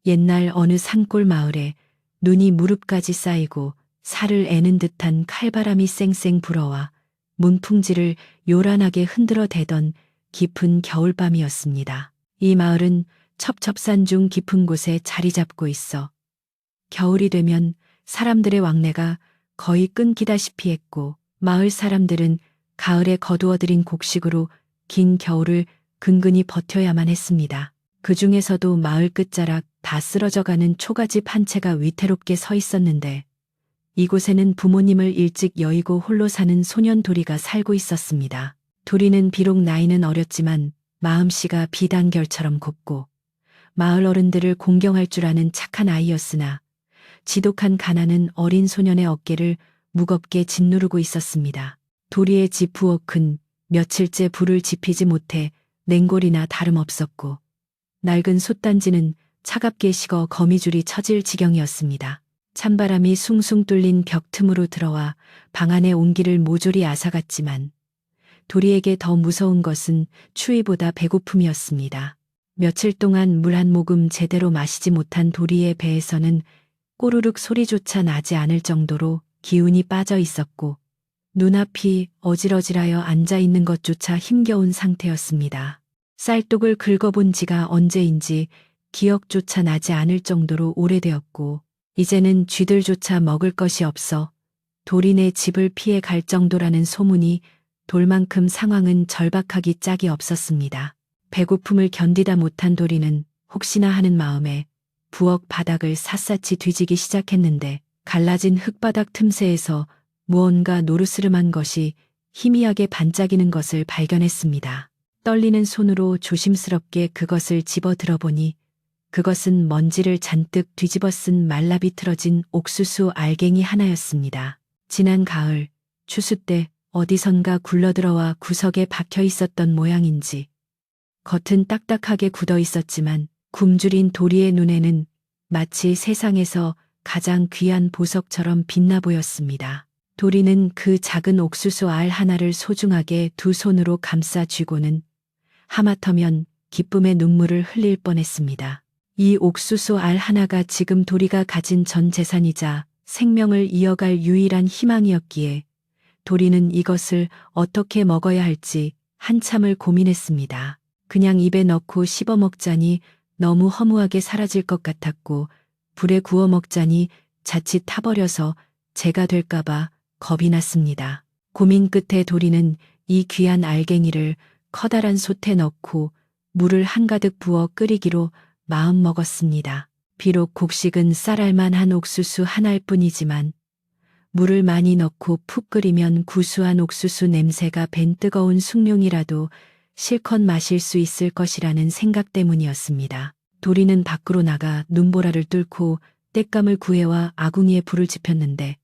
옛날 어느 산골 마을에 눈이 무릎까지 쌓이고 살을 애는 듯한 칼바람이 쌩쌩 불어와 문풍지를 요란하게 흔들어 대던 깊은 겨울밤이었습니다. 이 마을은 첩첩산 중 깊은 곳에 자리 잡고 있어 겨울이 되면 사람들의 왕래가 거의 끊기다시피 했고, 마을 사람들은 가을에 거두어들인 곡식으로 긴 겨울을 근근히 버텨야만 했습니다. 그 중에서도 마을 끝자락 다 쓰러져가는 초가집 한 채가 위태롭게 서 있었는데, 이곳에는 부모님을 일찍 여의고 홀로 사는 소년 도리가 살고 있었습니다. 도리는 비록 나이는 어렸지만 마음씨가 비단결처럼 곱고 마을 어른들을 공경할 줄 아는 착한 아이였으나 지독한 가난은 어린 소년의 어깨를 무겁게 짓누르고 있었습니다. 도리의 집 부엌은 며칠째 불을 지피지 못해 냉골이나 다름없었고, 낡은 솥단지는 차갑게 식어 거미줄이 처질 지경이었습니다. 찬바람이 숭숭 뚫린 벽 틈으로 들어와 방 안의 온기를 모조리 앗아갔지만 도리에게 더 무서운 것은 추위보다 배고픔이었습니다. 며칠 동안 물 한 모금 제대로 마시지 못한 도리의 배에서는 꼬르륵 소리조차 나지 않을 정도로 기운이 빠져 있었고, 눈앞이 어질어질하여 앉아 있는 것조차 힘겨운 상태였습니다. 쌀독을 긁어본 지가 언제인지 기억조차 나지 않을 정도로 오래되었고, 이제는 쥐들조차 먹을 것이 없어 도리네 집을 피해 갈 정도라는 소문이 돌 만큼 상황은 절박하기 짝이 없었습니다. 배고픔을 견디다 못한 도리는 혹시나 하는 마음에 부엌 바닥을 샅샅이 뒤지기 시작했는데, 갈라진 흙바닥 틈새에서 무언가 노르스름한 것이 희미하게 반짝이는 것을 발견했습니다. 떨리는 손으로 조심스럽게 그것을 집어 들어보니 그것은 먼지를 잔뜩 뒤집어 쓴 말라비틀어진 옥수수 알갱이 하나였습니다. 지난 가을 추수 때 어디선가 굴러들어와 구석에 박혀 있었던 모양인지 겉은 딱딱하게 굳어 있었지만 굶주린 도리의 눈에는 마치 세상에서 가장 귀한 보석처럼 빛나 보였습니다. 도리는 그 작은 옥수수 알 하나를 소중하게 두 손으로 감싸 쥐고는 하마터면 기쁨의 눈물을 흘릴 뻔했습니다. 이 옥수수 알 하나가 지금 도리가 가진 전 재산이자 생명을 이어갈 유일한 희망이었기에 도리는 이것을 어떻게 먹어야 할지 한참을 고민했습니다. 그냥 입에 넣고 씹어 먹자니 너무 허무하게 사라질 것 같았고, 불에 구워 먹자니 자칫 타버려서 재가 될까봐 겁이 났습니다. 고민 끝에 도리는 이 귀한 알갱이를 커다란 솥에 넣고 물을 한가득 부어 끓이기로 마음먹었습니다. 비록 곡식은 쌀알만한 옥수수 하나일 뿐이지만 물을 많이 넣고 푹 끓이면 구수한 옥수수 냄새가 밴 뜨거운 숭늉이라도 실컷 마실 수 있을 것이라는 생각 때문이었습니다. 도리는 밖으로 나가 눈보라를 뚫고 땔감을 구해와 아궁이에 불을 지폈는데,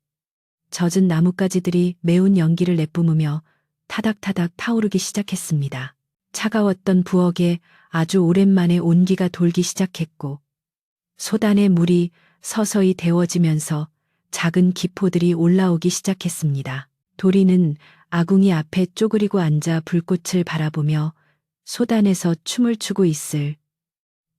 젖은 나뭇가지들이 매운 연기를 내뿜으며 타닥타닥 타오르기 시작했습니다. 차가웠던 부엌에 아주 오랜만에 온기가 돌기 시작했고, 솥안의 물이 서서히 데워지면서 작은 기포들이 올라오기 시작했습니다. 도리는 아궁이 앞에 쪼그리고 앉아 불꽃을 바라보며 솥안에서 춤을 추고 있을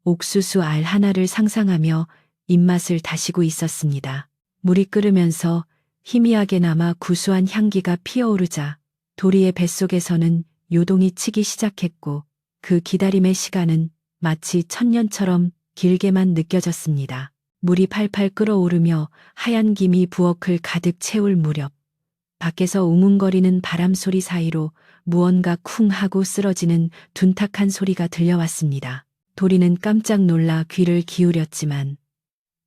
옥수수 알 하나를 상상하며 입맛을 다시고 있었습니다. 물이 끓으면서 희미하게나마 구수한 향기가 피어오르자 도리의 뱃속에서는 요동이 치기 시작했고, 그 기다림의 시간은 마치 천년처럼 길게만 느껴졌습니다. 물이 팔팔 끓어오르며 하얀 김이 부엌을 가득 채울 무렵, 밖에서 우문거리는 바람 소리 사이로 무언가 쿵 하고 쓰러지는 둔탁한 소리가 들려왔습니다. 도리는 깜짝 놀라 귀를 기울였지만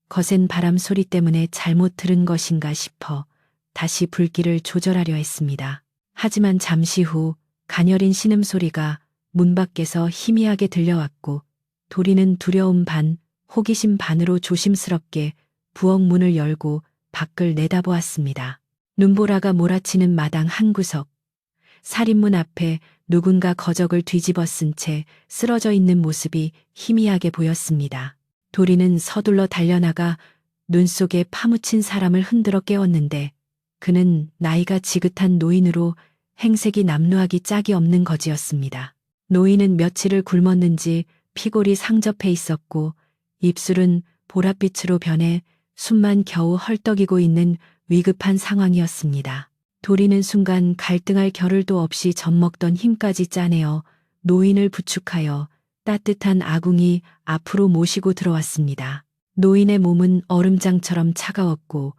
거센 바람 소리 때문에 잘못 들은 것인가 싶어 다시 불길을 조절하려 했습니다. 하지만 잠시 후 가녀린 신음소리가 문 밖에서 희미하게 들려왔고, 도리는 두려움 반, 호기심 반으로 조심스럽게 부엌 문을 열고 밖을 내다보았습니다. 눈보라가 몰아치는 마당 한 구석, 살인문 앞에 누군가 거적을 뒤집어 쓴 채 쓰러져 있는 모습이 희미하게 보였습니다. 도리는 서둘러 달려나가 눈 속에 파묻힌 사람을 흔들어 깨웠는데, 그는 나이가 지긋한 노인으로 행색이 남루하기 짝이 없는 거지였습니다. 노인은 며칠을 굶었는지 피골이 상접해 있었고 입술은 보랏빛으로 변해 숨만 겨우 헐떡이고 있는 위급한 상황이었습니다. 도리는 순간 갈등할 겨를도 없이 젖먹던 힘까지 짜내어 노인을 부축하여 따뜻한 아궁이 앞으로 모시고 들어왔습니다. 노인의 몸은 얼음장처럼 차가웠고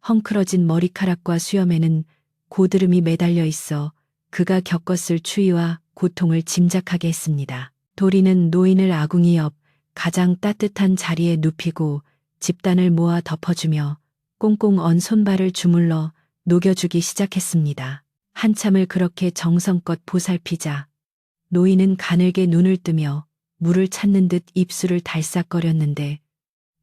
헝클어진 머리카락과 수염에는 고드름이 매달려 있어 그가 겪었을 추위와 고통을 짐작하게 했습니다. 도리는 노인을 아궁이 옆 가장 따뜻한 자리에 눕히고 집단을 모아 덮어주며 꽁꽁 언 손발을 주물러 녹여주기 시작했습니다. 한참을 그렇게 정성껏 보살피자 노인은 가늘게 눈을 뜨며 물을 찾는 듯 입술을 달싹거렸는데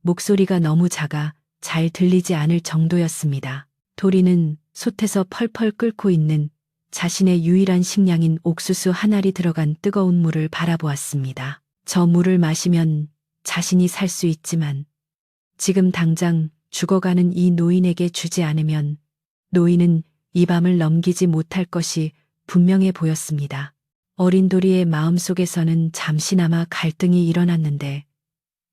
목소리가 너무 작아 잘 들리지 않을 정도였습니다. 도리는 솥에서 펄펄 끓고 있는 자신의 유일한 식량인 옥수수 한 알이 들어간 뜨거운 물을 바라보았습니다. 저 물을 마시면 자신이 살 수 있지만 지금 당장 죽어가는 이 노인에게 주지 않으면 노인은 이 밤을 넘기지 못할 것이 분명해 보였습니다. 어린 도리의 마음속에서는 잠시나마 갈등이 일어났는데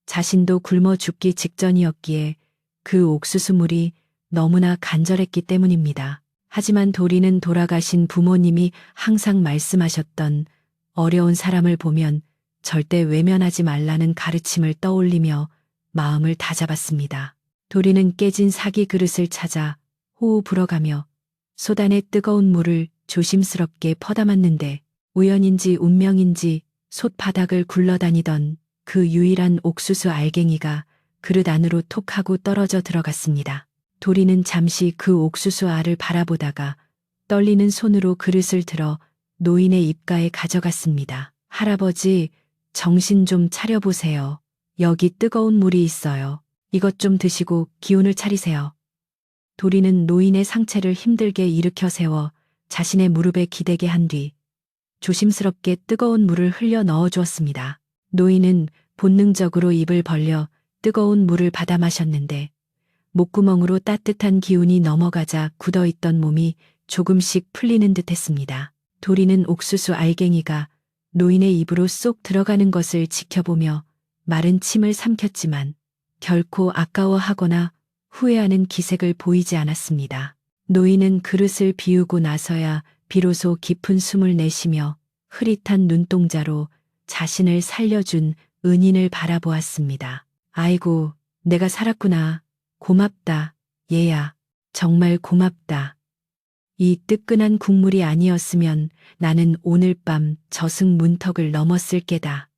자신도 굶어 죽기 직전이었기에 그 옥수수물이 너무나 간절했기 때문입니다. 하지만 도리는 돌아가신 부모님이 항상 말씀하셨던 어려운 사람을 보면 절대 외면하지 말라는 가르침을 떠올리며 마음을 다잡았습니다. 도리는 깨진 사기 그릇을 찾아 호우 불어가며 솥안에 뜨거운 물을 조심스럽게 퍼담았는데 우연인지 운명인지 솥 바닥을 굴러다니던 그 유일한 옥수수 알갱이가 그릇 안으로 톡 하고 떨어져 들어갔습니다. 도리는 잠시 그 옥수수 알을 바라보다가 떨리는 손으로 그릇을 들어 노인의 입가에 가져갔습니다. 할아버지, 정신 좀 차려보세요. 여기 뜨거운 물이 있어요. 이것 좀 드시고 기운을 차리세요. 도리는 노인의 상체를 힘들게 일으켜 세워 자신의 무릎에 기대게 한 뒤 조심스럽게 뜨거운 물을 흘려 넣어 주었습니다. 노인은 본능적으로 입을 벌려 뜨거운 물을 받아 마셨는데 목구멍으로 따뜻한 기운이 넘어가자 굳어있던 몸이 조금씩 풀리는 듯 했습니다. 도리는 옥수수 알갱이가 노인의 입으로 쏙 들어가는 것을 지켜보며 마른 침을 삼켰지만 결코 아까워하거나 후회하는 기색을 보이지 않았습니다. 노인은 그릇을 비우고 나서야 비로소 깊은 숨을 내쉬며 흐릿한 눈동자로 자신을 살려준 은인을 바라보았습니다. 아이고, 내가 살았구나. 고맙다, 얘야. 정말 고맙다. 이 뜨끈한 국물이 아니었으면 나는 오늘 밤 저승 문턱을 넘었을 게다.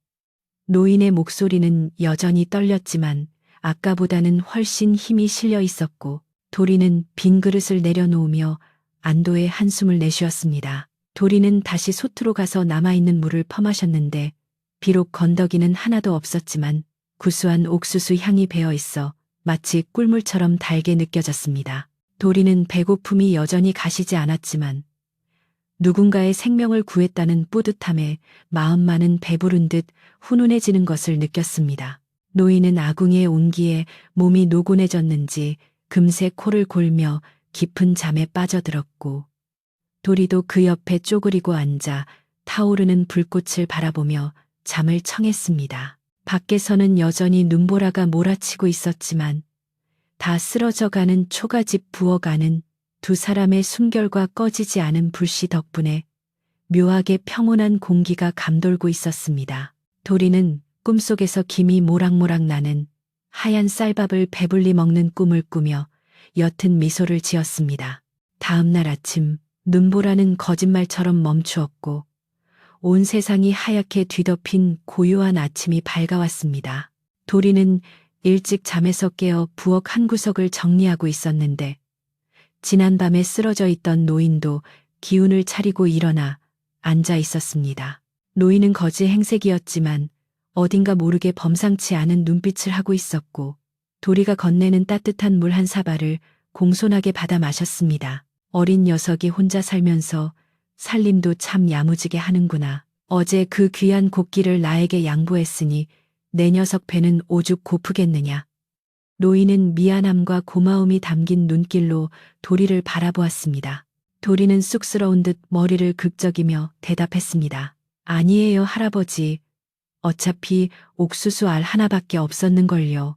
노인의 목소리는 여전히 떨렸지만 아까보다는 훨씬 힘이 실려 있었고 도리는 빈 그릇을 내려놓으며 안도의 한숨을 내쉬었습니다. 도리는 다시 솥으로 가서 남아있는 물을 퍼마셨는데 비록 건더기는 하나도 없었지만 구수한 옥수수 향이 배어 있어 마치 꿀물처럼 달게 느껴졌습니다. 도리는 배고픔이 여전히 가시지 않았지만 누군가의 생명을 구했다는 뿌듯함에 마음만은 배부른 듯 훈훈해지는 것을 느꼈습니다. 노인은 아궁이의 온기에 몸이 노곤해졌는지 금세 코를 골며 깊은 잠에 빠져들었고 도리도 그 옆에 쪼그리고 앉아 타오르는 불꽃을 바라보며 잠을 청했습니다. 밖에서는 여전히 눈보라가 몰아치고 있었지만 다 쓰러져가는 초가집 부어가는 두 사람의 숨결과 꺼지지 않은 불씨 덕분에 묘하게 평온한 공기가 감돌고 있었습니다. 도리는 꿈속에서 김이 모락모락 나는 하얀 쌀밥을 배불리 먹는 꿈을 꾸며 옅은 미소를 지었습니다. 다음 날 아침 눈보라는 거짓말처럼 멈추었고 온 세상이 하얗게 뒤덮인 고요한 아침이 밝아왔습니다. 도리는 일찍 잠에서 깨어 부엌 한 구석을 정리하고 있었는데 지난밤에 쓰러져 있던 노인도 기운을 차리고 일어나 앉아 있었습니다. 노인은 거지 행색이었지만 어딘가 모르게 범상치 않은 눈빛을 하고 있었고 도리가 건네는 따뜻한 물 한 사발을 공손하게 받아 마셨습니다. 어린 녀석이 혼자 살면서 살림도 참 야무지게 하는구나. 어제 그 귀한 곡기를 나에게 양보했으니 내 녀석 배는 오죽 고프겠느냐. 노인은 미안함과 고마움이 담긴 눈길로 도리를 바라보았습니다. 도리는 쑥스러운 듯 머리를 극적이며 대답했습니다. 아니에요, 할아버지. 어차피 옥수수 알 하나밖에 없었는걸요.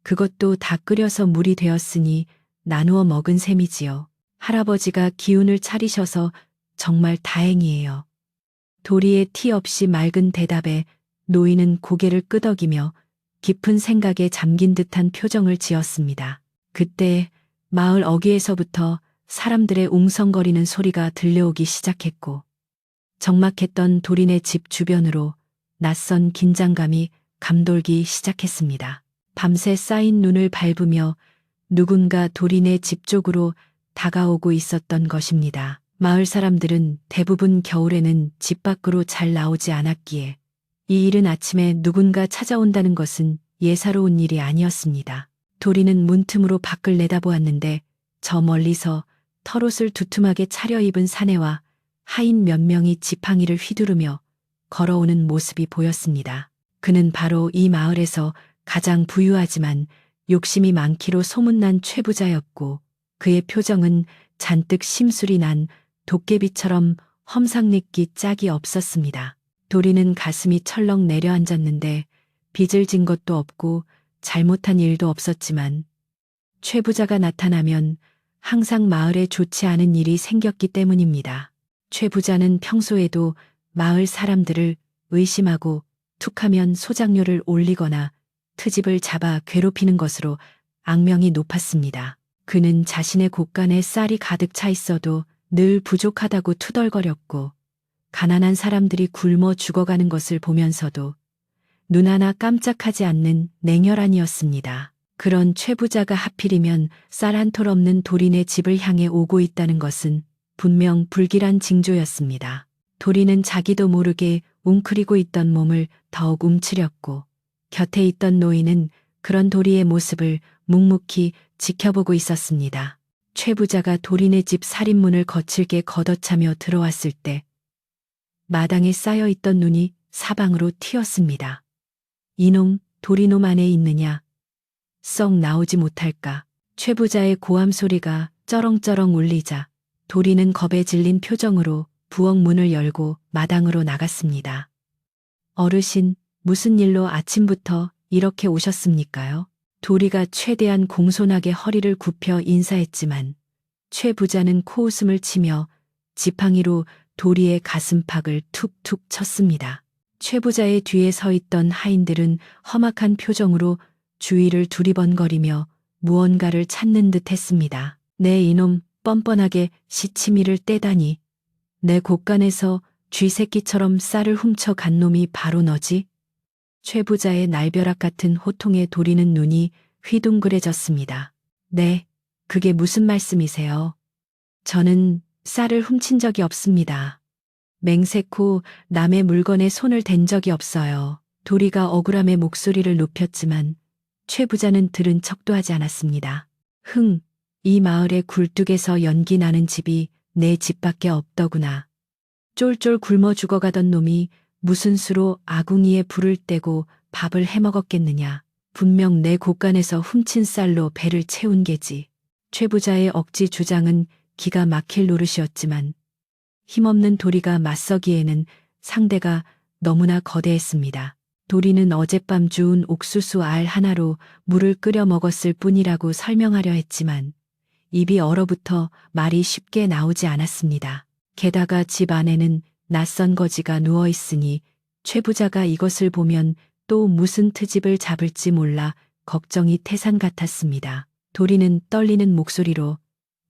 그것도 다 끓여서 물이 되었으니 나누어 먹은 셈이지요. 할아버지가 기운을 차리셔서 정말 다행이에요. 도리의 티 없이 맑은 대답에 노인은 고개를 끄덕이며 깊은 생각에 잠긴 듯한 표정을 지었습니다. 그때 마을 어귀에서부터 사람들의 웅성거리는 소리가 들려오기 시작했고 적막했던 도린의 집 주변으로 낯선 긴장감이 감돌기 시작했습니다. 밤새 쌓인 눈을 밟으며 누군가 도린의 집 쪽으로 다가오고 있었던 것입니다. 마을 사람들은 대부분 겨울에는 집 밖으로 잘 나오지 않았기에 이 이른 아침에 누군가 찾아온다는 것은 예사로운 일이 아니었습니다. 도리는 문틈으로 밖을 내다보았는데 저 멀리서 털옷을 두툼하게 차려입은 사내와 하인 몇 명이 지팡이를 휘두르며 걸어오는 모습이 보였습니다. 그는 바로 이 마을에서 가장 부유하지만 욕심이 많기로 소문난 최부자였고 그의 표정은 잔뜩 심술이 난 도깨비처럼 험상궂기 짝이 없었습니다. 도리는 가슴이 철렁 내려앉았는데 빚을 진 것도 없고 잘못한 일도 없었지만 최부자가 나타나면 항상 마을에 좋지 않은 일이 생겼기 때문입니다. 최부자는 평소에도 마을 사람들을 의심하고 툭하면 소장료를 올리거나 트집을 잡아 괴롭히는 것으로 악명이 높았습니다. 그는 자신의 곳간에 쌀이 가득 차 있어도 늘 부족하다고 투덜거렸고 가난한 사람들이 굶어 죽어가는 것을 보면서도 눈 하나 깜짝하지 않는 냉혈한이었습니다. 그런 최부자가 하필이면 쌀 한 톨 없는 도린의 집을 향해 오고 있다는 것은 분명 불길한 징조였습니다. 도린은 자기도 모르게 웅크리고 있던 몸을 더욱 움츠렸고 곁에 있던 노인은 그런 도리의 모습을 묵묵히 지켜보고 있었습니다. 최부자가 도린의 집 살인문을 거칠게 걷어차며 들어왔을 때 마당에 쌓여있던 눈이 사방으로 튀었습니다. 이놈 도리놈 안에 있느냐? 썩 나오지 못할까? 최부자의 고함 소리가 쩌렁쩌렁 울리자 도리는 겁에 질린 표정으로 부엌 문을 열고 마당으로 나갔습니다. 어르신, 무슨 일로 아침부터 이렇게 오셨습니까요? 도리가 최대한 공손하게 허리를 굽혀 인사했지만 최 부자는 코웃음을 치며 지팡이로 도리의 가슴팍을 툭툭 쳤습니다. 최 부자의 뒤에 서 있던 하인들은 험악한 표정으로 주위를 두리번거리며 무언가를 찾는 듯 했습니다. 내 이놈 뻔뻔하게 시치미를 떼다니. 내 곳간에서 쥐새끼처럼 쌀을 훔쳐 간 놈이 바로 너지? 최 부자의 날벼락 같은 호통에 도리는 눈이 휘둥그레졌습니다. 네, 그게 무슨 말씀이세요? 저는 쌀을 훔친 적이 없습니다. 맹세코 남의 물건에 손을 댄 적이 없어요. 도리가 억울함에 목소리를 높였지만 최 부자는 들은 척도 하지 않았습니다. 이 마을의 굴뚝에서 연기 나는 집이 내 집밖에 없더구나. 쫄쫄 굶어 죽어가던 놈이 무슨 수로 아궁이에 불을 떼고 밥을 해먹었겠느냐. 분명 내 곳간에서 훔친 쌀로 배를 채운 게지. 최 부자의 억지 주장은 기가 막힐 노릇이었지만 힘없는 도리가 맞서기에는 상대가 너무나 거대했습니다. 도리는 어젯밤 주운 옥수수 알 하나로 물을 끓여 먹었을 뿐이라고 설명하려 했지만 입이 얼어붙어 말이 쉽게 나오지 않았습니다. 게다가 집 안에는 낯선 거지가 누워 있으니 최 부자가 이것을 보면 또 무슨 트집을 잡을지 몰라 걱정이 태산 같았습니다. 도리는 떨리는 목소리로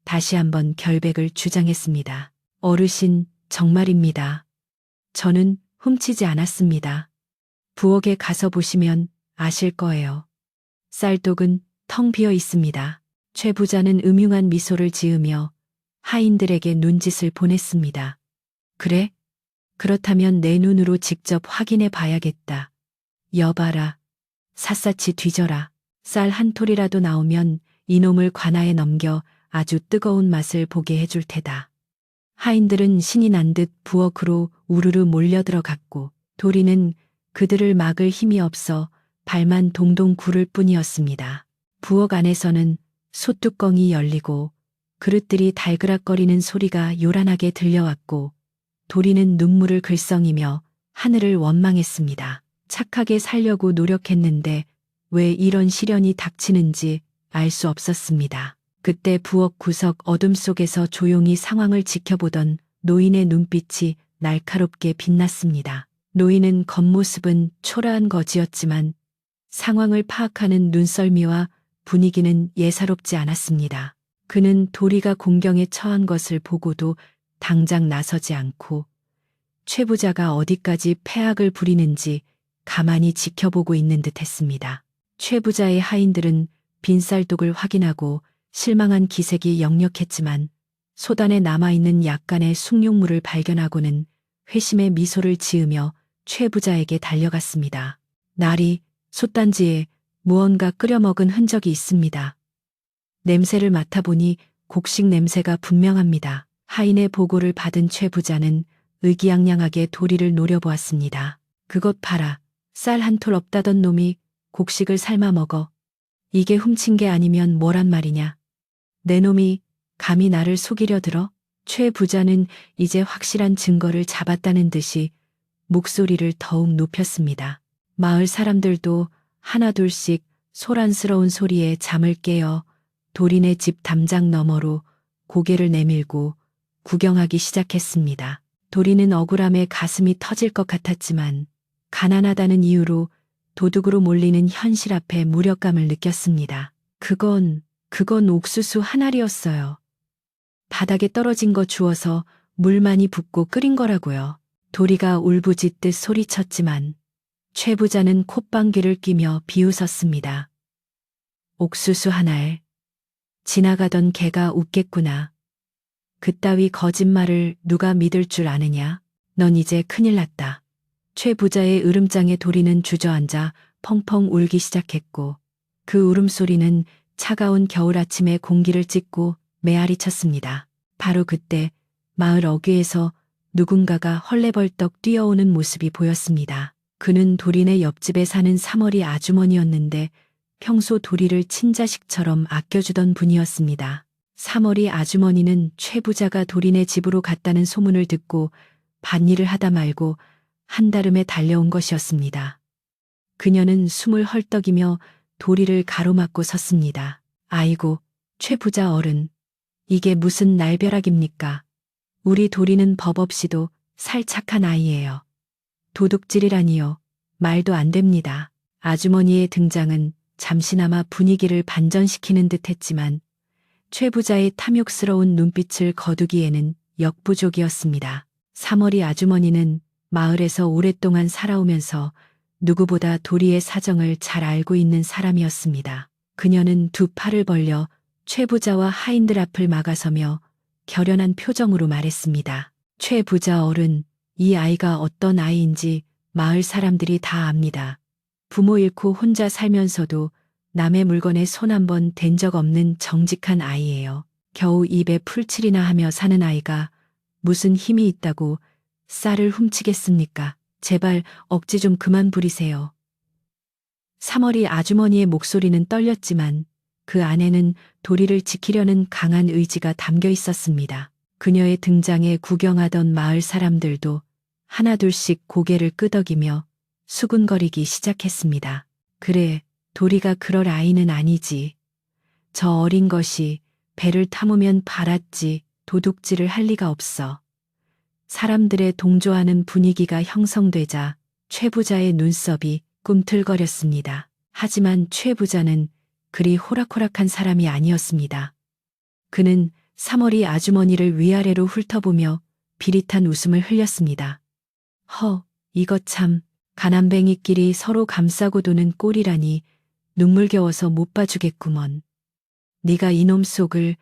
다시 한번 결백을 주장했습니다. 어르신, 정말입니다. 저는 훔치지 않았습니다. 부엌에 가서 보시면 아실 거예요. 쌀독은 텅 비어 있습니다. 최 부자는 음흉한 미소를 지으며 하인들에게 눈짓을 보냈습니다. 그래? 그렇다면 내 눈으로 직접 확인해 봐야겠다. 여봐라. 샅샅이 뒤져라. 쌀 한 톨이라도 나오면 이놈을 관아에 넘겨 아주 뜨거운 맛을 보게 해줄 테다. 하인들은 신이 난 듯 부엌으로 우르르 몰려들어갔고 도리는 그들을 막을 힘이 없어 발만 동동 구를 뿐이었습니다. 부엌 안에서는 솥뚜껑이 열리고 그릇들이 달그락거리는 소리가 요란하게 들려왔고 도리는 눈물을 글썽이며 하늘을 원망했습니다. 착하게 살려고 노력했는데 왜 이런 시련이 닥치는지 알 수 없었습니다. 그때 부엌 구석 어둠 속에서 조용히 상황을 지켜보던 노인의 눈빛이 날카롭게 빛났습니다. 노인은 겉모습은 초라한 거지였지만 상황을 파악하는 눈썰미와 분위기는 예사롭지 않았습니다. 그는 도리가 공경에 처한 것을 보고도 당장 나서지 않고 최 부자가 어디까지 패악을 부리는지 가만히 지켜보고 있는 듯 했습니다. 최 부자의 하인들은 빈쌀독을 확인하고 실망한 기색이 역력했지만 소단에 남아있는 약간의 숭늉물을 발견하고는 회심의 미소를 지으며 최 부자에게 달려갔습니다. 날이 솥단지에 무언가 끓여 먹은 흔적이 있습니다. 냄새를 맡아보니 곡식 냄새가 분명합니다. 하인의 보고를 받은 최 부자는 의기양양하게 도리를 노려보았습니다. 그것 봐라. 쌀 한 톨 없다던 놈이 곡식을 삶아 먹어. 이게 훔친 게 아니면 뭐란 말이냐. 내 놈이 감히 나를 속이려 들어? 최 부자는 이제 확실한 증거를 잡았다는 듯이 목소리를 더욱 높였습니다. 마을 사람들도 하나둘씩 소란스러운 소리에 잠을 깨어 도리네 집 담장 너머로 고개를 내밀고 구경하기 시작했습니다. 도리는 억울함에 가슴이 터질 것 같았지만 가난하다는 이유로 도둑으로 몰리는 현실 앞에 무력감을 느꼈습니다. 그건 옥수수 한 알이었어요. 바닥에 떨어진 거 주워서 물 많이 붓고 끓인 거라고요. 도리가 울부짖듯 소리쳤지만 최 부자는 콧방귀를 뀌며 비웃었습니다. 옥수수 한 알. 지나가던 개가 웃겠구나. 그따위 거짓말을 누가 믿을 줄 아느냐? 넌 이제 큰일 났다. 최 부자의 으름장에 도리는 주저앉아 펑펑 울기 시작했고 그 울음소리는 차가운 겨울 아침의 공기를 찢고 메아리 쳤습니다. 바로 그때 마을 어귀에서 누군가가 헐레벌떡 뛰어오는 모습이 보였습니다. 그는 도리네 옆집에 사는 사머리 아주머니였는데 평소 도리를 친자식처럼 아껴주던 분이었습니다. 사머리 아주머니는 최 부자가 도리네 집으로 갔다는 소문을 듣고 밭일을 하다 말고 한달음에 달려온 것이었습니다. 그녀는 숨을 헐떡이며 도리를 가로막고 섰습니다. 아이고, 최 부자 어른. 이게 무슨 날벼락입니까? 우리 도리는 법 없이도 살착한 아이예요. 도둑질이라니요. 말도 안 됩니다. 아주머니의 등장은 잠시나마 분위기를 반전시키는 듯 했지만 최 부자의 탐욕스러운 눈빛을 거두기에는 역부족이었습니다. 사머리 아주머니는 마을에서 오랫동안 살아오면서 누구보다 도리의 사정을 잘 알고 있는 사람이었습니다. 그녀는 두 팔을 벌려 최 부자와 하인들 앞을 막아서며 결연한 표정으로 말했습니다. 최 부자 어른, 이 아이가 어떤 아이인지 마을 사람들이 다 압니다. 부모 잃고 혼자 살면서도 남의 물건에 손 한 번 댄 적 없는 정직한 아이예요. 겨우 입에 풀칠이나 하며 사는 아이가 무슨 힘이 있다고 쌀을 훔치겠습니까? 제발 억지 좀 그만 부리세요. 사머리 아주머니의 목소리는 떨렸지만 그 안에는 도리를 지키려는 강한 의지가 담겨 있었습니다. 그녀의 등장에 구경하던 마을 사람들도 하나둘씩 고개를 끄덕이며 수군거리기 시작했습니다. 그래, 도리가 그럴 아이는 아니지. 저 어린 것이 배를 타무면 팔았지 도둑질을 할 리가 없어. 사람들의 동조하는 분위기가 형성되자 최 부자의 눈썹이 꿈틀거렸습니다. 하지만 최 부자는 그리 호락호락한 사람이 아니었습니다. 그는 사머리 아주머니를 위아래로 훑어보며 비릿한 웃음을 흘렸습니다. 이거 참 가난뱅이끼리 서로 감싸고 도는 꼴이라니 눈물겨워서 못 봐주겠구먼. 네가 이놈 속을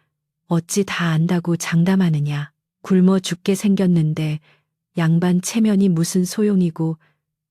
어찌 다 안다고 장담하느냐. 굶어 죽게 생겼는데 양반 체면이 무슨 소용이고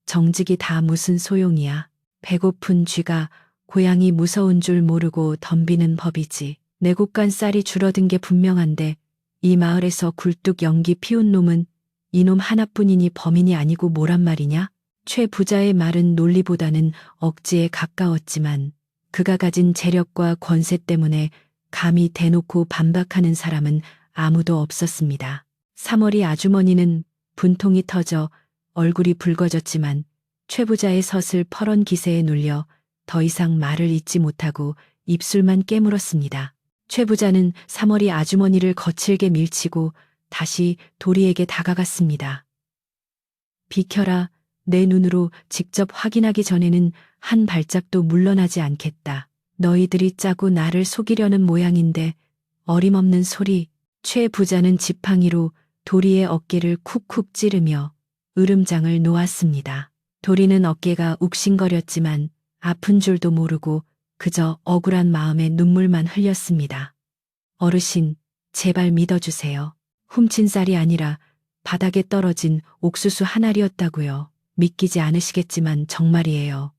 정직이 다 무슨 소용이야. 배고픈 쥐가 고양이 무서운 줄 모르고 덤비는 법이지. 내 곳간 쌀이 줄어든 게 분명한데 이 마을에서 굴뚝 연기 피운 놈은 이놈 하나뿐이니 범인이 아니고 뭐란 말이냐? 최 부자의 말은 논리보다는 억지에 가까웠지만 그가 가진 재력과 권세 때문에 감히 대놓고 반박하는 사람은 아무도 없었습니다. 사머리 아주머니는 분통이 터져 얼굴이 붉어졌지만 최 부자의 서슬퍼런 기세에 눌려 더 이상 말을 잇지 못하고 입술만 깨물었습니다. 최 부자는 사머리 아주머니를 거칠게 밀치고 다시 도리에게 다가갔습니다. 비켜라. 내 눈으로 직접 확인하기 전에는 한 발짝도 물러나지 않겠다. 너희들이 짜고 나를 속이려는 모양인데 어림없는 소리. 최 부자는 지팡이로 도리의 어깨를 쿡쿡 찌르며 으름장을 놓았습니다. 도리는 어깨가 욱신거렸지만 아픈 줄도 모르고 그저 억울한 마음에 눈물만 흘렸습니다. 어르신, 제발 믿어주세요. 훔친 쌀이 아니라 바닥에 떨어진 옥수수 한 알이었다고요. 믿기지 않으시겠지만 정말이에요.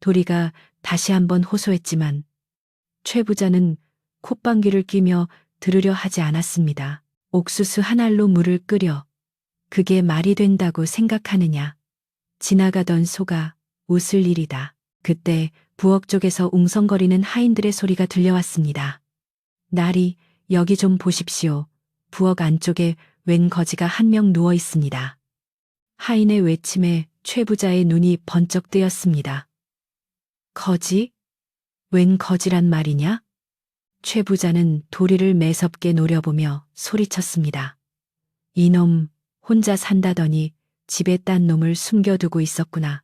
도리가 다시 한번 호소했지만 최 부자는 콧방귀를 뀌며 들으려 하지 않았습니다. 옥수수 한 알로 물을 끓여 그게 말이 된다고 생각하느냐. 지나가던 소가 웃을 일이다. 그때 부엌 쪽에서 웅성거리는 하인들의 소리가 들려왔습니다. 나리, 여기 좀 보십시오. 부엌 안쪽에 웬 거지가 한 명 누워 있습니다. 하인의 외침에 최 부자의 눈이 번쩍 뜨였습니다. 거지? 웬 거지란 말이냐? 최 부자는 도리를 매섭게 노려보며 소리쳤습니다. 이놈, 혼자 산다더니 집에 딴 놈을 숨겨두고 있었구나.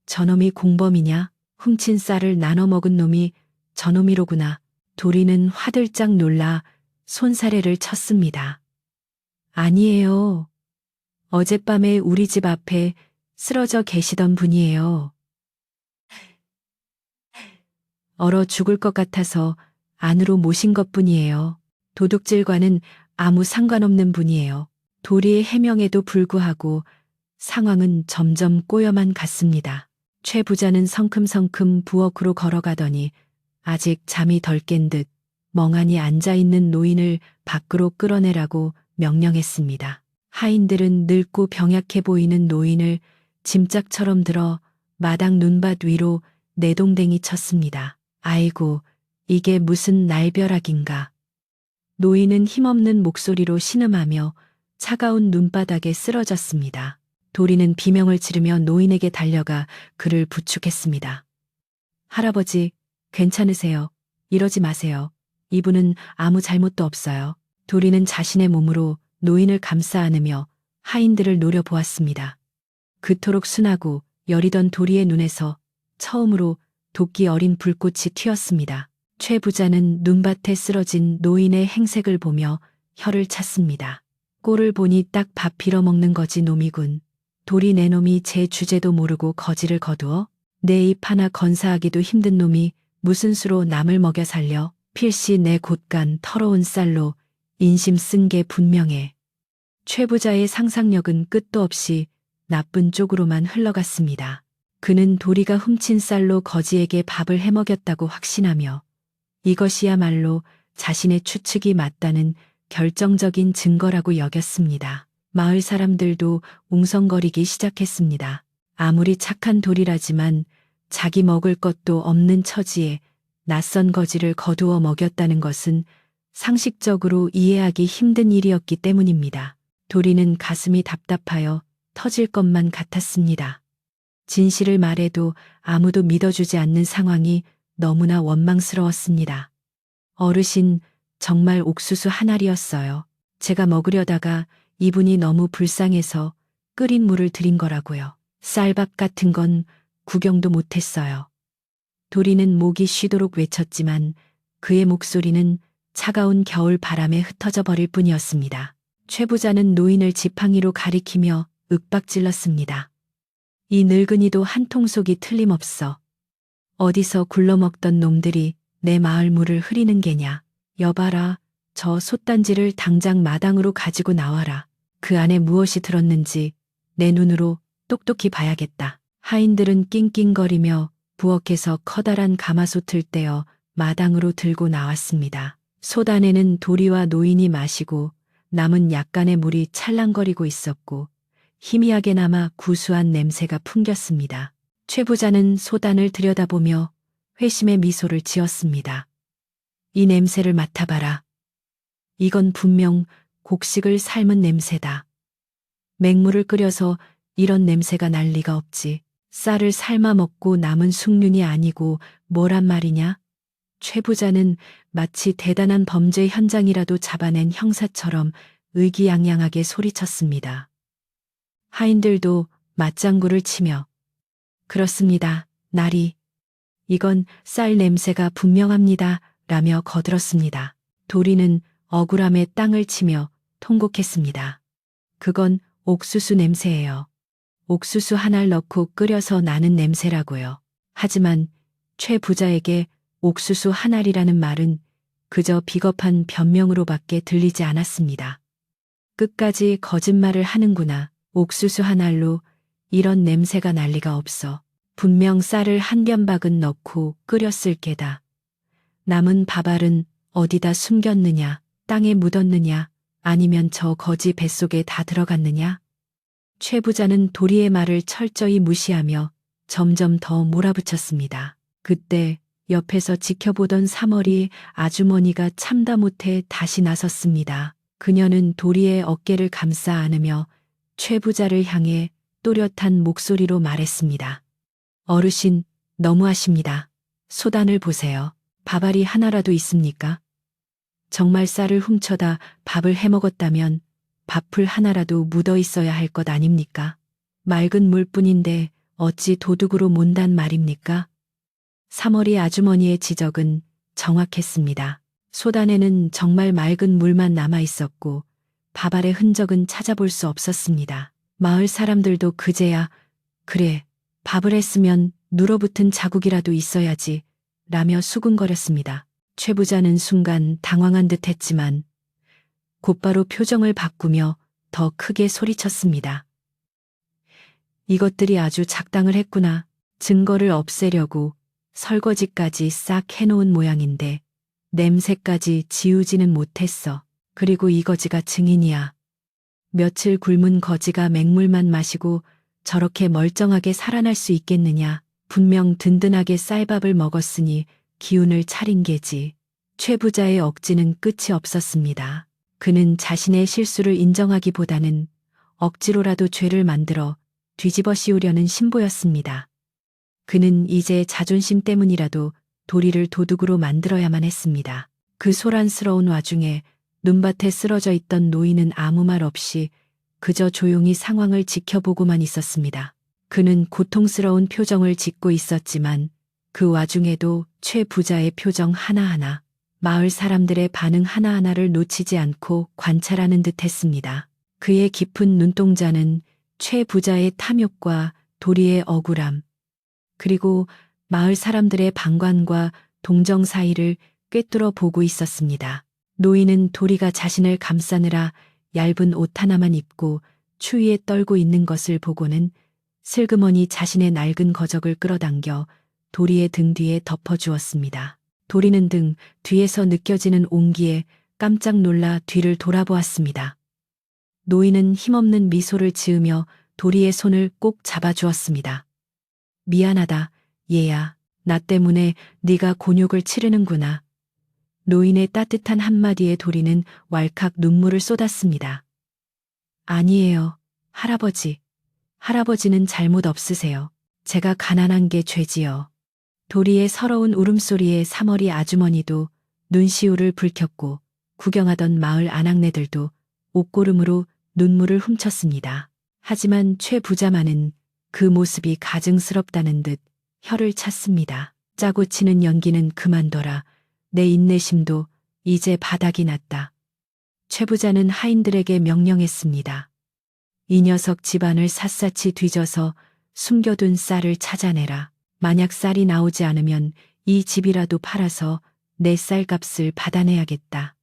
저놈이 공범이냐? 훔친 쌀을 나눠 먹은 놈이 저놈이로구나. 도리는 화들짝 놀라 손사래를 쳤습니다. 아니에요. 어젯밤에 우리 집 앞에 쓰러져 계시던 분이에요. 얼어 죽을 것 같아서 안으로 모신 것뿐이에요. 도둑질과는 아무 상관없는 분이에요. 도리의 해명에도 불구하고 상황은 점점 꼬여만 갔습니다. 최 부자는 성큼성큼 부엌으로 걸어가더니 아직 잠이 덜 깬 듯 멍하니 앉아있는 노인을 밖으로 끌어내라고 명령했습니다. 하인들은 늙고 병약해 보이는 노인을 짐짝처럼 들어 마당 눈밭 위로 내동댕이 쳤습니다. 아이고, 이게 무슨 날벼락인가. 노인은 힘없는 목소리로 신음하며 차가운 눈바닥에 쓰러졌습니다. 도리는 비명을 지르며 노인에게 달려가 그를 부축했습니다. 할아버지, 괜찮으세요? 이러지 마세요. 이분은 아무 잘못도 없어요. 도리는 자신의 몸으로 노인을 감싸 안으며 하인들을 노려보았습니다. 그토록 순하고 여리던 도리의 눈에서 처음으로 도끼 어린 불꽃이 튀었습니다. 최 부자는 눈밭에 쓰러진 노인의 행색을 보며 혀를 찼습니다. 꼴을 보니 딱 밥 빌어먹는 거지 놈이군. 도리 내 놈이 제 주제도 모르고 거지를 거두어 내 입 하나 건사하기도 힘든 놈이 무슨 수로 남을 먹여 살려. 필시 내 곳간 더러운 쌀로 인심 쓴 게 분명해. 최 부자의 상상력은 끝도 없이 나쁜 쪽으로만 흘러갔습니다. 그는 도리가 훔친 쌀로 거지에게 밥을 해먹였다고 확신하며 이것이야말로 자신의 추측이 맞다는 결정적인 증거라고 여겼습니다. 마을 사람들도 웅성거리기 시작했습니다. 아무리 착한 도리라지만 자기 먹을 것도 없는 처지에 낯선 거지를 거두어 먹였다는 것은 상식적으로 이해하기 힘든 일이었기 때문입니다. 도리는 가슴이 답답하여 터질 것만 같았습니다. 진실을 말해도 아무도 믿어주지 않는 상황이 너무나 원망스러웠습니다. 어르신, 정말 옥수수 한 알이었어요. 제가 먹으려다가 이분이 너무 불쌍해서 끓인 물을 드린 거라고요. 쌀밥 같은 건 구경도 못했어요. 도리는 목이 쉬도록 외쳤지만 그의 목소리는 차가운 겨울 바람에 흩어져 버릴 뿐이었습니다. 최 부자는 노인을 지팡이로 가리키며 윽박질렀습니다. 이 늙은이도 한통 속이 틀림없어. 어디서 굴러먹던 놈들이 내 마을 물을 흐리는 게냐. 여봐라, 저 솥단지를 당장 마당으로 가지고 나와라. 그 안에 무엇이 들었는지 내 눈으로 똑똑히 봐야겠다. 하인들은 낑낑거리며 부엌에서 커다란 가마솥을 떼어 마당으로 들고 나왔습니다. 솥 안에는 도리와 노인이 마시고 남은 약간의 물이 찰랑거리고 있었고 희미하게나마 구수한 냄새가 풍겼습니다. 최 부자는 솥 안을 들여다보며 회심의 미소를 지었습니다. 이 냄새를 맡아봐라. 이건 분명 곡식을 삶은 냄새다. 맹물을 끓여서 이런 냄새가 날 리가 없지. 쌀을 삶아 먹고 남은 숭늉이 아니고 뭐란 말이냐? 최 부자는 마치 대단한 범죄 현장이라도 잡아낸 형사처럼 의기양양하게 소리쳤습니다. 하인들도 맞장구를 치며 그렇습니다. 나리. 이건 쌀 냄새가 분명합니다. 라며 거들었습니다. 도리는 억울함에 땅을 치며 통곡했습니다. 그건 옥수수 냄새예요. 옥수수 하나를 넣고 끓여서 나는 냄새라고요. 하지만 최 부자에게 옥수수 한 알이라는 말은 그저 비겁한 변명으로밖에 들리지 않았습니다. 끝까지 거짓말을 하는구나. 옥수수 한 알로 이런 냄새가 날 리가 없어. 분명 쌀을 한 변박은 넣고 끓였을 게다. 남은 밥알은 어디다 숨겼느냐, 땅에 묻었느냐, 아니면 저 거지 뱃속에 다 들어갔느냐? 최 부자는 도리의 말을 철저히 무시하며 점점 더 몰아붙였습니다. 그때 옆에서 지켜보던 사머리 아주머니가 참다 못해 다시 나섰습니다. 그녀는 도리의 어깨를 감싸 안으며 최 부자를 향해 또렷한 목소리로 말했습니다. 어르신, 너무하십니다. 소단을 보세요. 밥알이 하나라도 있습니까? 정말 쌀을 훔쳐다 밥을 해먹었다면 밥풀 하나라도 묻어 있어야 할 것 아닙니까? 맑은 물뿐인데 어찌 도둑으로 몬단 말입니까? 사머리 아주머니의 지적은 정확했습니다. 소단에는 정말 맑은 물만 남아 있었고 밥알의 흔적은 찾아볼 수 없었습니다. 마을 사람들도 그제야 그래, 밥을 했으면 눌어붙은 자국이라도 있어야지 라며 수군거렸습니다. 최 부자는 순간 당황한 듯 했지만 곧바로 표정을 바꾸며 더 크게 소리쳤습니다. 이것들이 아주 작당을 했구나. 증거를 없애려고 설거지까지 싹 해놓은 모양인데 냄새까지 지우지는 못했어. 그리고 이 거지가 증인이야. 며칠 굶은 거지가 맹물만 마시고 저렇게 멀쩡하게 살아날 수 있겠느냐. 분명 든든하게 쌀밥을 먹었으니 기운을 차린 게지. 최 부자의 억지는 끝이 없었습니다. 그는 자신의 실수를 인정하기보다는 억지로라도 죄를 만들어 뒤집어 씌우려는 신보였습니다. 그는 이제 자존심 때문이라도 도리를 도둑으로 만들어야만 했습니다. 그 소란스러운 와중에 눈밭에 쓰러져 있던 노인은 아무 말 없이 그저 조용히 상황을 지켜보고만 있었습니다. 그는 고통스러운 표정을 짓고 있었지만 그 와중에도 최 부자의 표정 하나하나, 마을 사람들의 반응 하나하나를 놓치지 않고 관찰하는 듯 했습니다. 그의 깊은 눈동자는 최 부자의 탐욕과 도리의 억울함, 그리고 마을 사람들의 방관과 동정 사이를 꿰뚫어 보고 있었습니다. 노인은 도리가 자신을 감싸느라 얇은 옷 하나만 입고 추위에 떨고 있는 것을 보고는 슬그머니 자신의 낡은 거적을 끌어당겨 도리의 등 뒤에 덮어주었습니다. 도리는 등 뒤에서 느껴지는 온기에 깜짝 놀라 뒤를 돌아보았습니다. 노인은 힘없는 미소를 지으며 도리의 손을 꼭 잡아주었습니다. 미안하다, 얘야. 나 때문에 네가 곤욕을 치르는구나. 노인의 따뜻한 한마디에 도리는 왈칵 눈물을 쏟았습니다. 아니에요, 할아버지. 할아버지는 잘못 없으세요. 제가 가난한 게 죄지요. 도리의 서러운 울음소리에 사머리 아주머니도 눈시울을 붉혔고 구경하던 마을 아낙네들도 옷고름으로 눈물을 훔쳤습니다. 하지만 최 부자만은 그 모습이 가증스럽다는 듯 혀를 찼습니다. 짜고 치는 연기는 그만둬라. 내 인내심도 이제 바닥이 났다. 최 부자는 하인들에게 명령했습니다. 이 녀석 집안을 샅샅이 뒤져서 숨겨둔 쌀을 찾아내라. 만약 쌀이 나오지 않으면 이 집이라도 팔아서 내 쌀값을 받아내야겠다.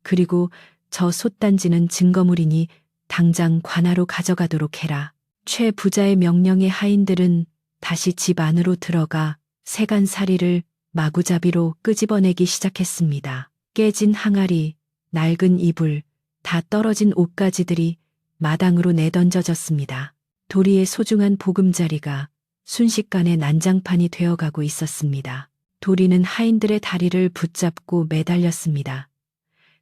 그리고 저 솥단지는 증거물이니 당장 관하로 가져가도록 해라. 최 부자의 명령에 하인들은 다시 집 안으로 들어가 세간살이를 마구잡이로 끄집어내기 시작했습니다. 깨진 항아리, 낡은 이불, 다 떨어진 옷가지들이 마당으로 내던져졌습니다. 도리의 소중한 보금자리가 순식간에 난장판이 되어가고 있었습니다. 도리는 하인들의 다리를 붙잡고 매달렸습니다.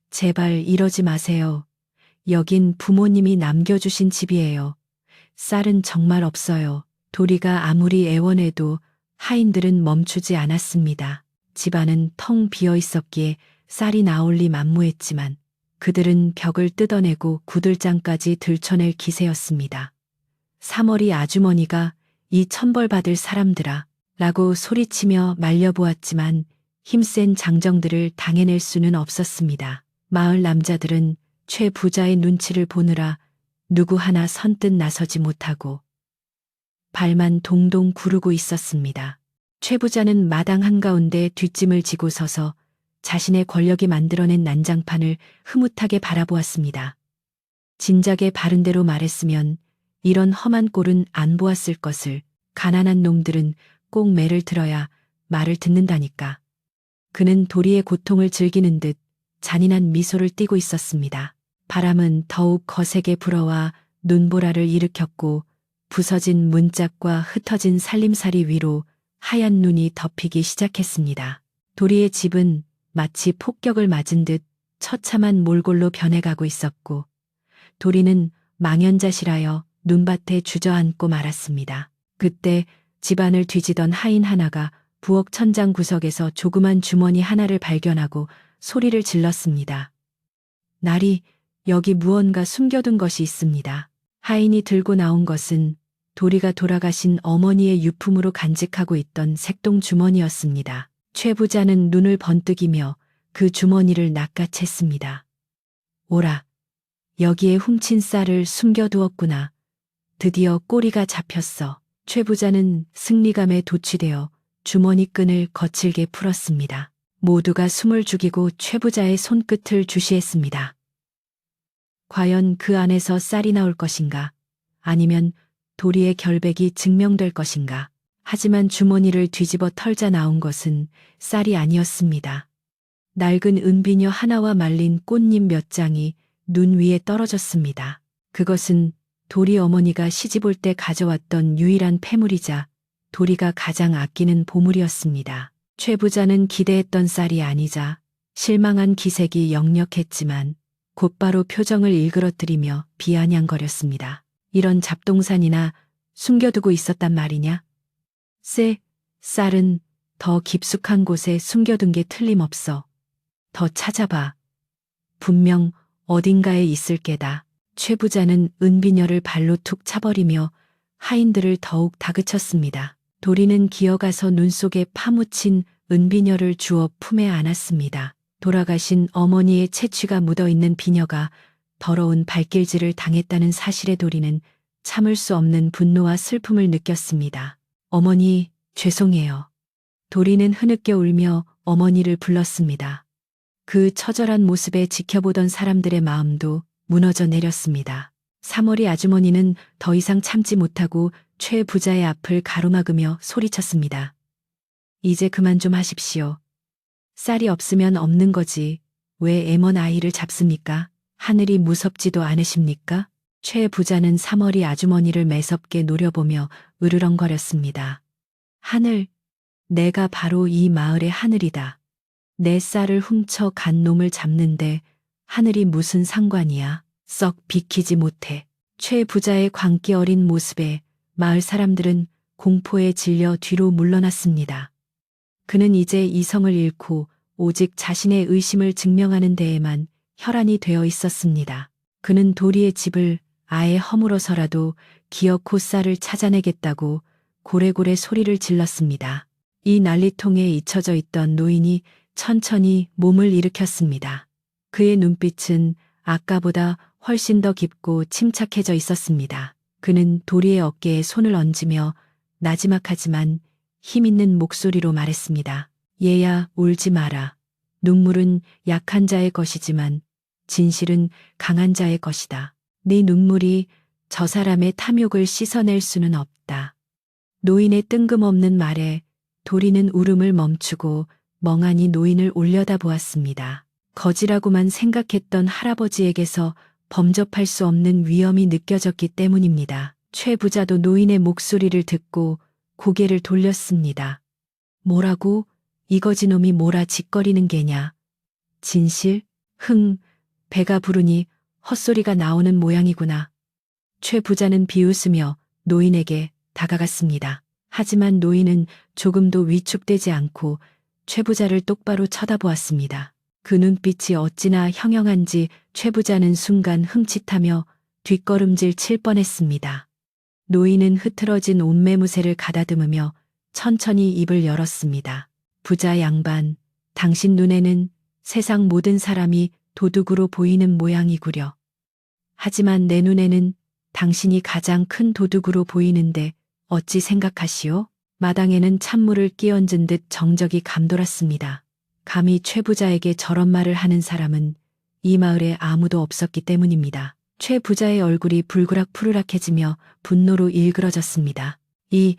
제발 이러지 마세요. 여긴 부모님이 남겨주신 집이에요. 쌀은 정말 없어요. 도리가 아무리 애원해도 하인들은 멈추지 않았습니다. 집안은 텅 비어 있었기에 쌀이 나올 리 만무했지만 그들은 벽을 뜯어내고 구들장까지 들춰낼 기세였습니다. 사머리 아주머니가 이 천벌받을 사람들아 라고 소리치며 말려보았지만 힘센 장정들을 당해낼 수는 없었습니다. 마을 남자들은 최 부자의 눈치를 보느라 누구 하나 선뜻 나서지 못하고 발만 동동 구르고 있었습니다. 최 부자는 마당 한가운데 뒷짐을 지고 서서 자신의 권력이 만들어낸 난장판을 흐뭇하게 바라보았습니다. 진작에 바른대로 말했으면 이런 험한 꼴은 안 보았을 것을. 가난한 놈들은 꼭 매를 들어야 말을 듣는다니까. 그는 도리의 고통을 즐기는 듯 잔인한 미소를 띠고 있었습니다. 바람은 더욱 거세게 불어와 눈보라를 일으켰고 부서진 문짝과 흩어진 살림살이 위로 하얀 눈이 덮이기 시작했습니다. 도리의 집은 마치 폭격을 맞은 듯 처참한 몰골로 변해가고 있었고 도리는 망연자실하여 눈밭에 주저앉고 말았습니다. 그때 집안을 뒤지던 하인 하나가 부엌 천장 구석에서 조그만 주머니 하나를 발견하고 소리를 질렀습니다. 나리, 여기 무언가 숨겨둔 것이 있습니다. 하인이 들고 나온 것은 도리가 돌아가신 어머니의 유품으로 간직하고 있던 색동 주머니였습니다. 최 부자는 눈을 번뜩이며 그 주머니를 낚아챘습니다. 오라, 여기에 훔친 쌀을 숨겨두었구나. 드디어 꼬리가 잡혔어. 최 부자는 승리감에 도취되어 주머니 끈을 거칠게 풀었습니다. 모두가 숨을 죽이고 최 부자의 손끝을 주시했습니다. 과연 그 안에서 쌀이 나올 것인가? 아니면 도리의 결백이 증명될 것인가? 하지만 주머니를 뒤집어 털자 나온 것은 쌀이 아니었습니다. 낡은 은비녀 하나와 말린 꽃잎 몇 장이 눈 위에 떨어졌습니다. 그것은 도리 어머니가 시집올 때 가져왔던 유일한 폐물이자 도리가 가장 아끼는 보물이었습니다. 최 부자는 기대했던 쌀이 아니자 실망한 기색이 역력했지만 곧바로 표정을 일그러뜨리며 비아냥거렸습니다. 이런 잡동산이나 숨겨두고 있었단 말이냐? 쌀은 더 깊숙한 곳에 숨겨둔 게 틀림없어. 더 찾아봐. 분명 어딘가에 있을 게다. 최 부자는 은비녀를 발로 툭 차버리며 하인들을 더욱 다그쳤습니다. 도리는 기어가서 눈 속에 파묻힌 은비녀를 주워 품에 안았습니다. 돌아가신 어머니의 채취가 묻어있는 비녀가 더러운 발길질을 당했다는 사실에 도리는 참을 수 없는 분노와 슬픔을 느꼈습니다. 어머니, 죄송해요. 도리는 흐느껴 울며 어머니를 불렀습니다. 그 처절한 모습에 지켜보던 사람들의 마음도 무너져 내렸습니다. 사머리 아주머니는 더 이상 참지 못하고 최 부자의 앞을 가로막으며 소리쳤습니다. 이제 그만 좀 하십시오. 쌀이 없으면 없는 거지. 왜 애먼 아이를 잡습니까? 하늘이 무섭지도 않으십니까? 최 부자는 사머리 아주머니를 매섭게 노려보며 으르렁거렸습니다. 하늘, 내가 바로 이 마을의 하늘이다. 내 쌀을 훔쳐 간 놈을 잡는데 하늘이 무슨 상관이야. 썩 비키지 못해. 최 부자의 광기 어린 모습에 마을 사람들은 공포에 질려 뒤로 물러났습니다. 그는 이제 이성을 잃고 오직 자신의 의심을 증명하는 데에만 혈안이 되어 있었습니다. 그는 도리의 집을 아예 허물어서라도 기어코 쌀을 찾아내겠다고 고래고래 소리를 질렀습니다. 이 난리통에 잊혀져 있던 노인이 천천히 몸을 일으켰습니다. 그의 눈빛은 아까보다 훨씬 더 깊고 침착해져 있었습니다. 그는 도리의 어깨에 손을 얹으며 나지막하지만 힘있는 목소리로 말했습니다. 얘야, 울지 마라. 눈물은 약한 자의 것이지만 진실은 강한 자의 것이다. 네 눈물이 저 사람의 탐욕을 씻어낼 수는 없다. 노인의 뜬금없는 말에 도리는 울음을 멈추고 멍하니 노인을 올려다보았습니다. 거지라고만 생각했던 할아버지에게서 범접할 수 없는 위험이 느껴졌기 때문입니다. 최 부자도 노인의 목소리를 듣고 고개를 돌렸습니다. 뭐라고? 이거지놈이 뭐라 짓거리는 게냐? 진실? 배가 부르니 헛소리가 나오는 모양이구나. 최 부자는 비웃으며 노인에게 다가갔습니다. 하지만 노인은 조금도 위축되지 않고 최 부자를 똑바로 쳐다보았습니다. 그 눈빛이 어찌나 형형한지 최 부자는 순간 흠칫하며 뒷걸음질 칠 뻔했습니다. 노인은 흐트러진 옷매무새를 가다듬으며 천천히 입을 열었습니다. 부자 양반, 당신 눈에는 세상 모든 사람이 도둑으로 보이는 모양이구려. 하지만 내 눈에는 당신이 가장 큰 도둑으로 보이는데 어찌 생각하시오? 마당에는 찬물을 끼얹은 듯 정적이 감돌았습니다. 감히 최 부자에게 저런 말을 하는 사람은 이 마을에 아무도 없었기 때문입니다. 최 부자의 얼굴이 불그락푸르락해지며 분노로 일그러졌습니다. 이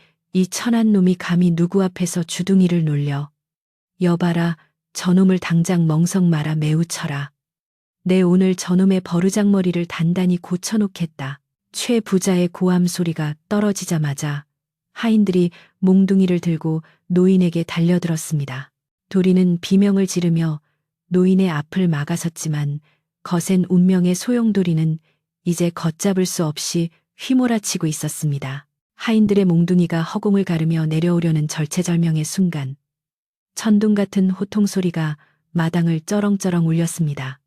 천한 놈이 감히 누구 앞에서 주둥이를 놀려. 여봐라, 저놈을 당장 멍석 말아 매우 쳐라. 내 오늘 저놈의 버르장머리를 단단히 고쳐놓겠다. 최 부자의 고함 소리가 떨어지자마자 하인들이 몽둥이를 들고 노인에게 달려들었습니다. 도리는 비명을 지르며 노인의 앞을 막아섰지만 거센 운명의 소용돌이는 이제 걷잡을 수 없이 휘몰아치고 있었습니다. 하인들의 몽둥이가 허공을 가르며 내려오려는 절체절명의 순간 천둥 같은 호통 소리가 마당을 쩌렁쩌렁 울렸습니다.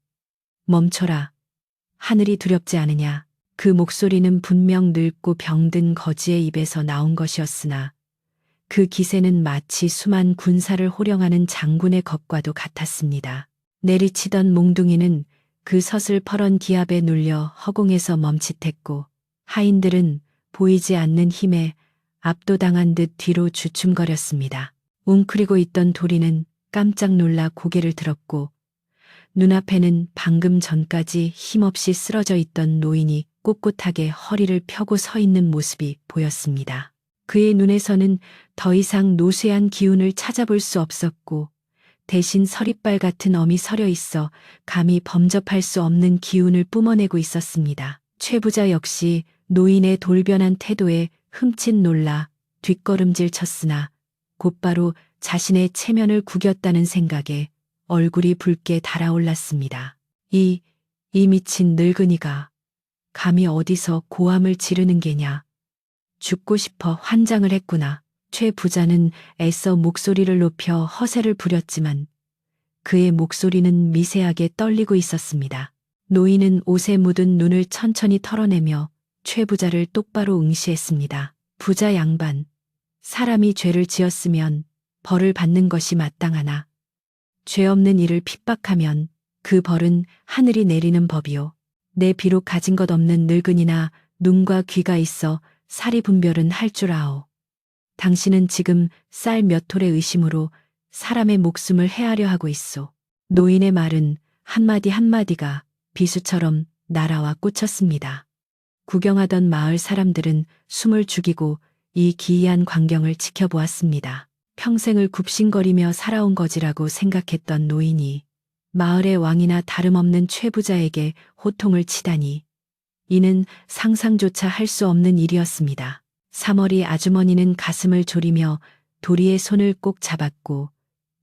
멈춰라. 하늘이 두렵지 않으냐. 그 목소리는 분명 늙고 병든 거지의 입에서 나온 것이었으나 그 기세는 마치 수만 군사를 호령하는 장군의 것과도 같았습니다. 내리치던 몽둥이는 그 서슬퍼런 기압에 눌려 허공에서 멈칫했고 하인들은 보이지 않는 힘에 압도당한 듯 뒤로 주춤거렸습니다. 웅크리고 있던 도리는 깜짝 놀라 고개를 들었고 눈앞에는 방금 전까지 힘없이 쓰러져 있던 노인이 꼿꼿하게 허리를 펴고 서 있는 모습이 보였습니다. 그의 눈에서는 더 이상 노쇠한 기운을 찾아볼 수 없었고 대신 서리빨 같은 엄이 서려 있어 감히 범접할 수 없는 기운을 뿜어내고 있었습니다. 최 부자 역시 노인의 돌변한 태도에 흠칫 놀라 뒷걸음질 쳤으나 곧바로 자신의 체면을 구겼다는 생각에 얼굴이 붉게 달아올랐습니다. 이 미친 늙은이가 감히 어디서 고함을 지르는 게냐. 죽고 싶어 환장을 했구나. 최 부자는 애써 목소리를 높여 허세를 부렸지만 그의 목소리는 미세하게 떨리고 있었습니다. 노인은 옷에 묻은 눈을 천천히 털어내며 최 부자를 똑바로 응시했습니다. 부자 양반, 사람이 죄를 지었으면 벌을 받는 것이 마땅하나 죄 없는 이를 핍박하면 그 벌은 하늘이 내리는 법이요. 내 비록 가진 것 없는 늙은이나 눈과 귀가 있어 사리 분별은 할 줄 아오. 당신은 지금 쌀 몇 톨의 의심으로 사람의 목숨을 해하려 하고 있소. 노인의 말은 한마디 한마디가 비수처럼 날아와 꽂혔습니다. 구경하던 마을 사람들은 숨을 죽이고 이 기이한 광경을 지켜보았습니다. 평생을 굽신거리며 살아온 거지라고 생각했던 노인이 마을의 왕이나 다름없는 최 부자에게 호통을 치다니 이는 상상조차 할 수 없는 일이었습니다. 사머리 아주머니는 가슴을 졸이며 도리의 손을 꼭 잡았고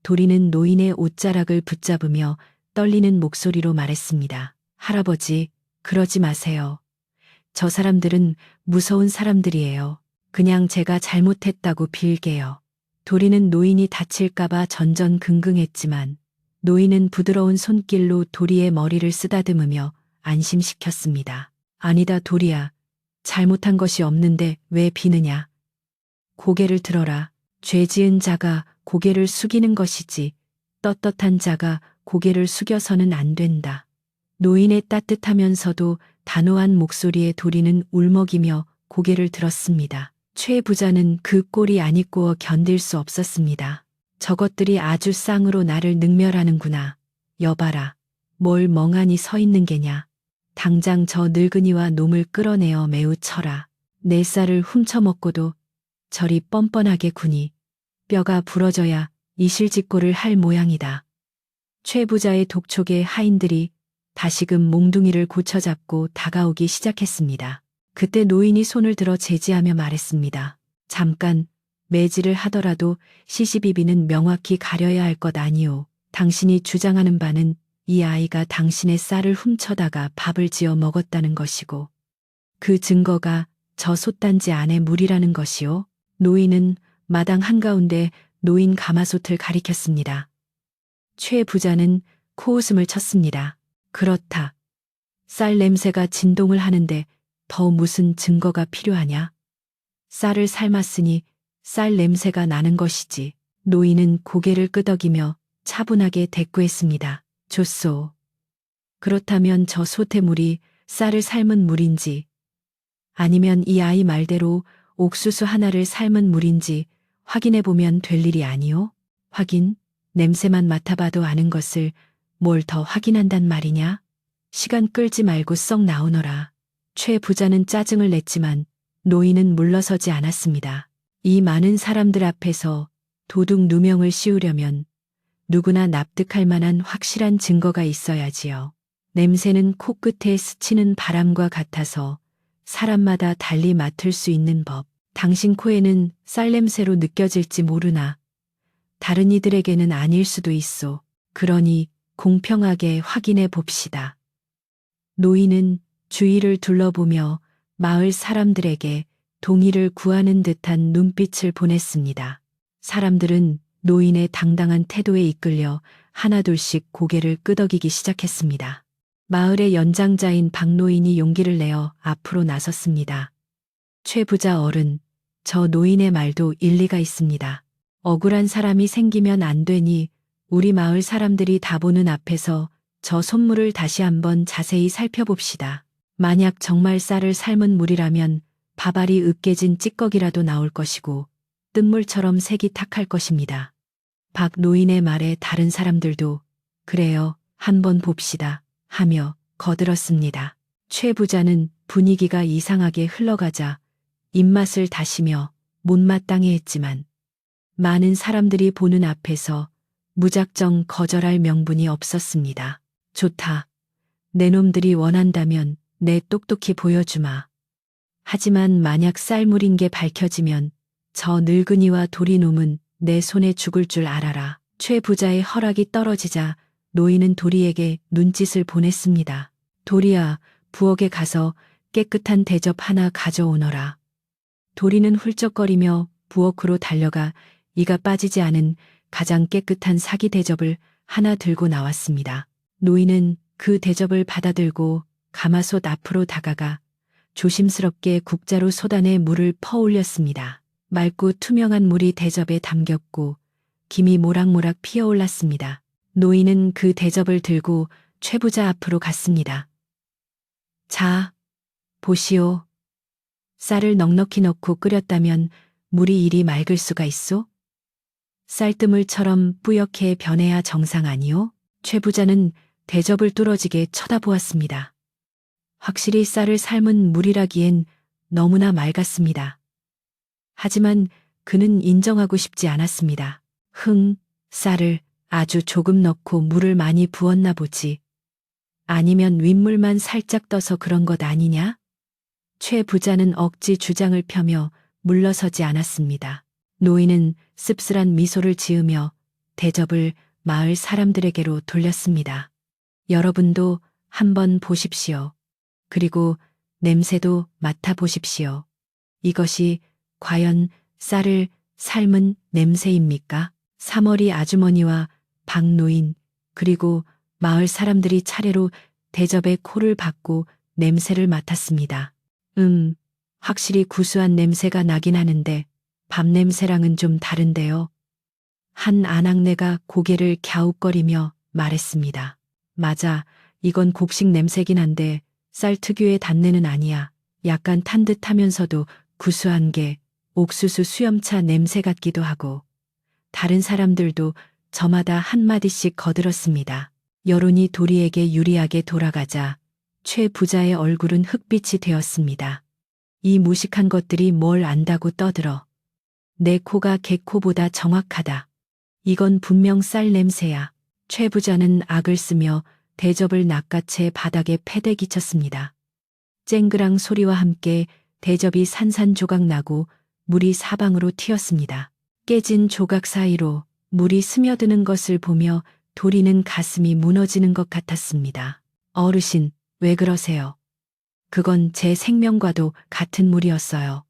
도리는 노인의 옷자락을 붙잡으며 떨리는 목소리로 말했습니다. 할아버지, 그러지 마세요. 저 사람들은 무서운 사람들이에요. 그냥 제가 잘못했다고 빌게요. 도리는 노인이 다칠까봐 전전긍긍했지만 노인은 부드러운 손길로 도리의 머리를 쓰다듬으며 안심시켰습니다. 아니다 도리야. 잘못한 것이 없는데 왜 비느냐. 고개를 들어라. 죄 지은 자가 고개를 숙이는 것이지 떳떳한 자가 고개를 숙여서는 안 된다. 노인의 따뜻하면서도 단호한 목소리에 도리는 울먹이며 고개를 들었습니다. 최 부자는 그 꼴이 아니꼬어 견딜 수 없었습니다. 저것들이 아주 쌍으로 나를 능멸하는구나. 여봐라. 뭘 멍하니 서 있는 게냐. 당장 저 늙은이와 놈을 끌어내어 매우 쳐라. 내 쌀을 훔쳐먹고도 저리 뻔뻔하게 구니 뼈가 부러져야 이실직고를 할 모양이다. 최 부자의 독촉에 하인들이 다시금 몽둥이를 고쳐잡고 다가오기 시작했습니다. 그때 노인이 손을 들어 제지하며 말했습니다. 잠깐, 매질을 하더라도 시시비비는 명확히 가려야 할 것 아니오. 당신이 주장하는 바는 이 아이가 당신의 쌀을 훔쳐다가 밥을 지어 먹었다는 것이고 그 증거가 저 솥단지 안에 물이라는 것이요. 노인은 마당 한가운데 놓인 가마솥을 가리켰습니다. 최 부자는 코웃음을 쳤습니다. 그렇다. 쌀 냄새가 진동을 하는데 더 무슨 증거가 필요하냐? 쌀을 삶았으니 쌀 냄새가 나는 것이지. 노인은 고개를 끄덕이며 차분하게 대꾸했습니다. 좋소. 그렇다면 저 솥의 물이 쌀을 삶은 물인지 아니면 이 아이 말대로 옥수수 하나를 삶은 물인지 확인해 보면 될 일이 아니오? 확인? 냄새만 맡아봐도 아는 것을 뭘 더 확인한단 말이냐? 시간 끌지 말고 썩 나오너라. 최 부자는 짜증을 냈지만 노인은 물러서지 않았습니다. 이 많은 사람들 앞에서 도둑 누명을 씌우려면 누구나 납득할 만한 확실한 증거가 있어야지요. 냄새는 코끝에 스치는 바람과 같아서 사람마다 달리 맡을 수 있는 법. 당신 코에는 쌀 냄새로 느껴질지 모르나 다른 이들에게는 아닐 수도 있소. 그러니 공평하게 확인해 봅시다. 노인은 주위를 둘러보며 마을 사람들에게 동의를 구하는 듯한 눈빛을 보냈습니다. 사람들은 노인의 당당한 태도에 이끌려 하나둘씩 고개를 끄덕이기 시작했습니다. 마을의 연장자인 박노인이 용기를 내어 앞으로 나섰습니다. 최 부자 어른, 저 노인의 말도 일리가 있습니다. 억울한 사람이 생기면 안 되니 우리 마을 사람들이 다 보는 앞에서 저 솥물을 다시 한번 자세히 살펴봅시다. 만약 정말 쌀을 삶은 물이라면 밥알이 으깨진 찌꺼기라도 나올 것이고 뜬물처럼 색이 탁할 것입니다. 박 노인의 말에 다른 사람들도 그래요, 한번 봅시다 하며 거들었습니다. 최 부자는 분위기가 이상하게 흘러가자 입맛을 다시며 못마땅해 했지만 많은 사람들이 보는 앞에서 무작정 거절할 명분이 없었습니다. 좋다. 내 놈들이 원한다면 내 똑똑히 보여주마. 하지만 만약 쌀물인 게 밝혀지면 저 늙은이와 도리놈은 내 손에 죽을 줄 알아라. 최 부자의 허락이 떨어지자 노인은 도리에게 눈짓을 보냈습니다. 도리야, 부엌에 가서 깨끗한 대접 하나 가져오너라. 도리는 훌쩍거리며 부엌으로 달려가 이가 빠지지 않은 가장 깨끗한 사기 대접을 하나 들고 나왔습니다. 노인은 그 대접을 받아들고 가마솥 앞으로 다가가 조심스럽게 국자로 솥안에 물을 퍼올렸습니다. 맑고 투명한 물이 대접에 담겼고 김이 모락모락 피어올랐습니다. 노인은 그 대접을 들고 최 부자 앞으로 갔습니다. 자, 보시오. 쌀을 넉넉히 넣고 끓였다면 물이 이리 맑을 수가 있소? 쌀뜨물처럼 뿌옇게 변해야 정상 아니오? 최 부자는 대접을 뚫어지게 쳐다보았습니다. 확실히 쌀을 삶은 물이라기엔 너무나 맑았습니다. 하지만 그는 인정하고 싶지 않았습니다. 쌀을 아주 조금 넣고 물을 많이 부었나 보지. 아니면 윗물만 살짝 떠서 그런 것 아니냐? 최 부자는 억지 주장을 펴며 물러서지 않았습니다. 노인은 씁쓸한 미소를 지으며 대접을 마을 사람들에게로 돌렸습니다. 여러분도 한번 보십시오. 그리고 냄새도 맡아보십시오. 이것이 과연 쌀을 삶은 냄새입니까? 사머리 아주머니와 박노인 그리고 마을 사람들이 차례로 대접에 코를 박고 냄새를 맡았습니다. 확실히 구수한 냄새가 나긴 하는데 밥 냄새랑은 좀 다른데요. 한 아낙네가 고개를 갸웃거리며 말했습니다. 맞아, 이건 곡식 냄새긴 한데 쌀 특유의 단내는 아니야. 약간 탄 듯하면서도 구수한 게 옥수수 수염차 냄새 같기도 하고. 다른 사람들도 저마다 한마디씩 거들었습니다. 여론이 도리에게 유리하게 돌아가자 최 부자의 얼굴은 흑빛이 되었습니다. 이 무식한 것들이 뭘 안다고 떠들어. 내 코가 개코보다 정확하다. 이건 분명 쌀 냄새야. 최 부자는 악을 쓰며 대접을 낚아채 바닥에 패대기 쳤습니다. 쨍그랑 소리와 함께 대접이 산산조각 나고 물이 사방으로 튀었습니다. 깨진 조각 사이로 물이 스며드는 것을 보며 도리는 가슴이 무너지는 것 같았습니다. 어르신, 왜 그러세요? 그건 제 생명과도 같은 물이었어요.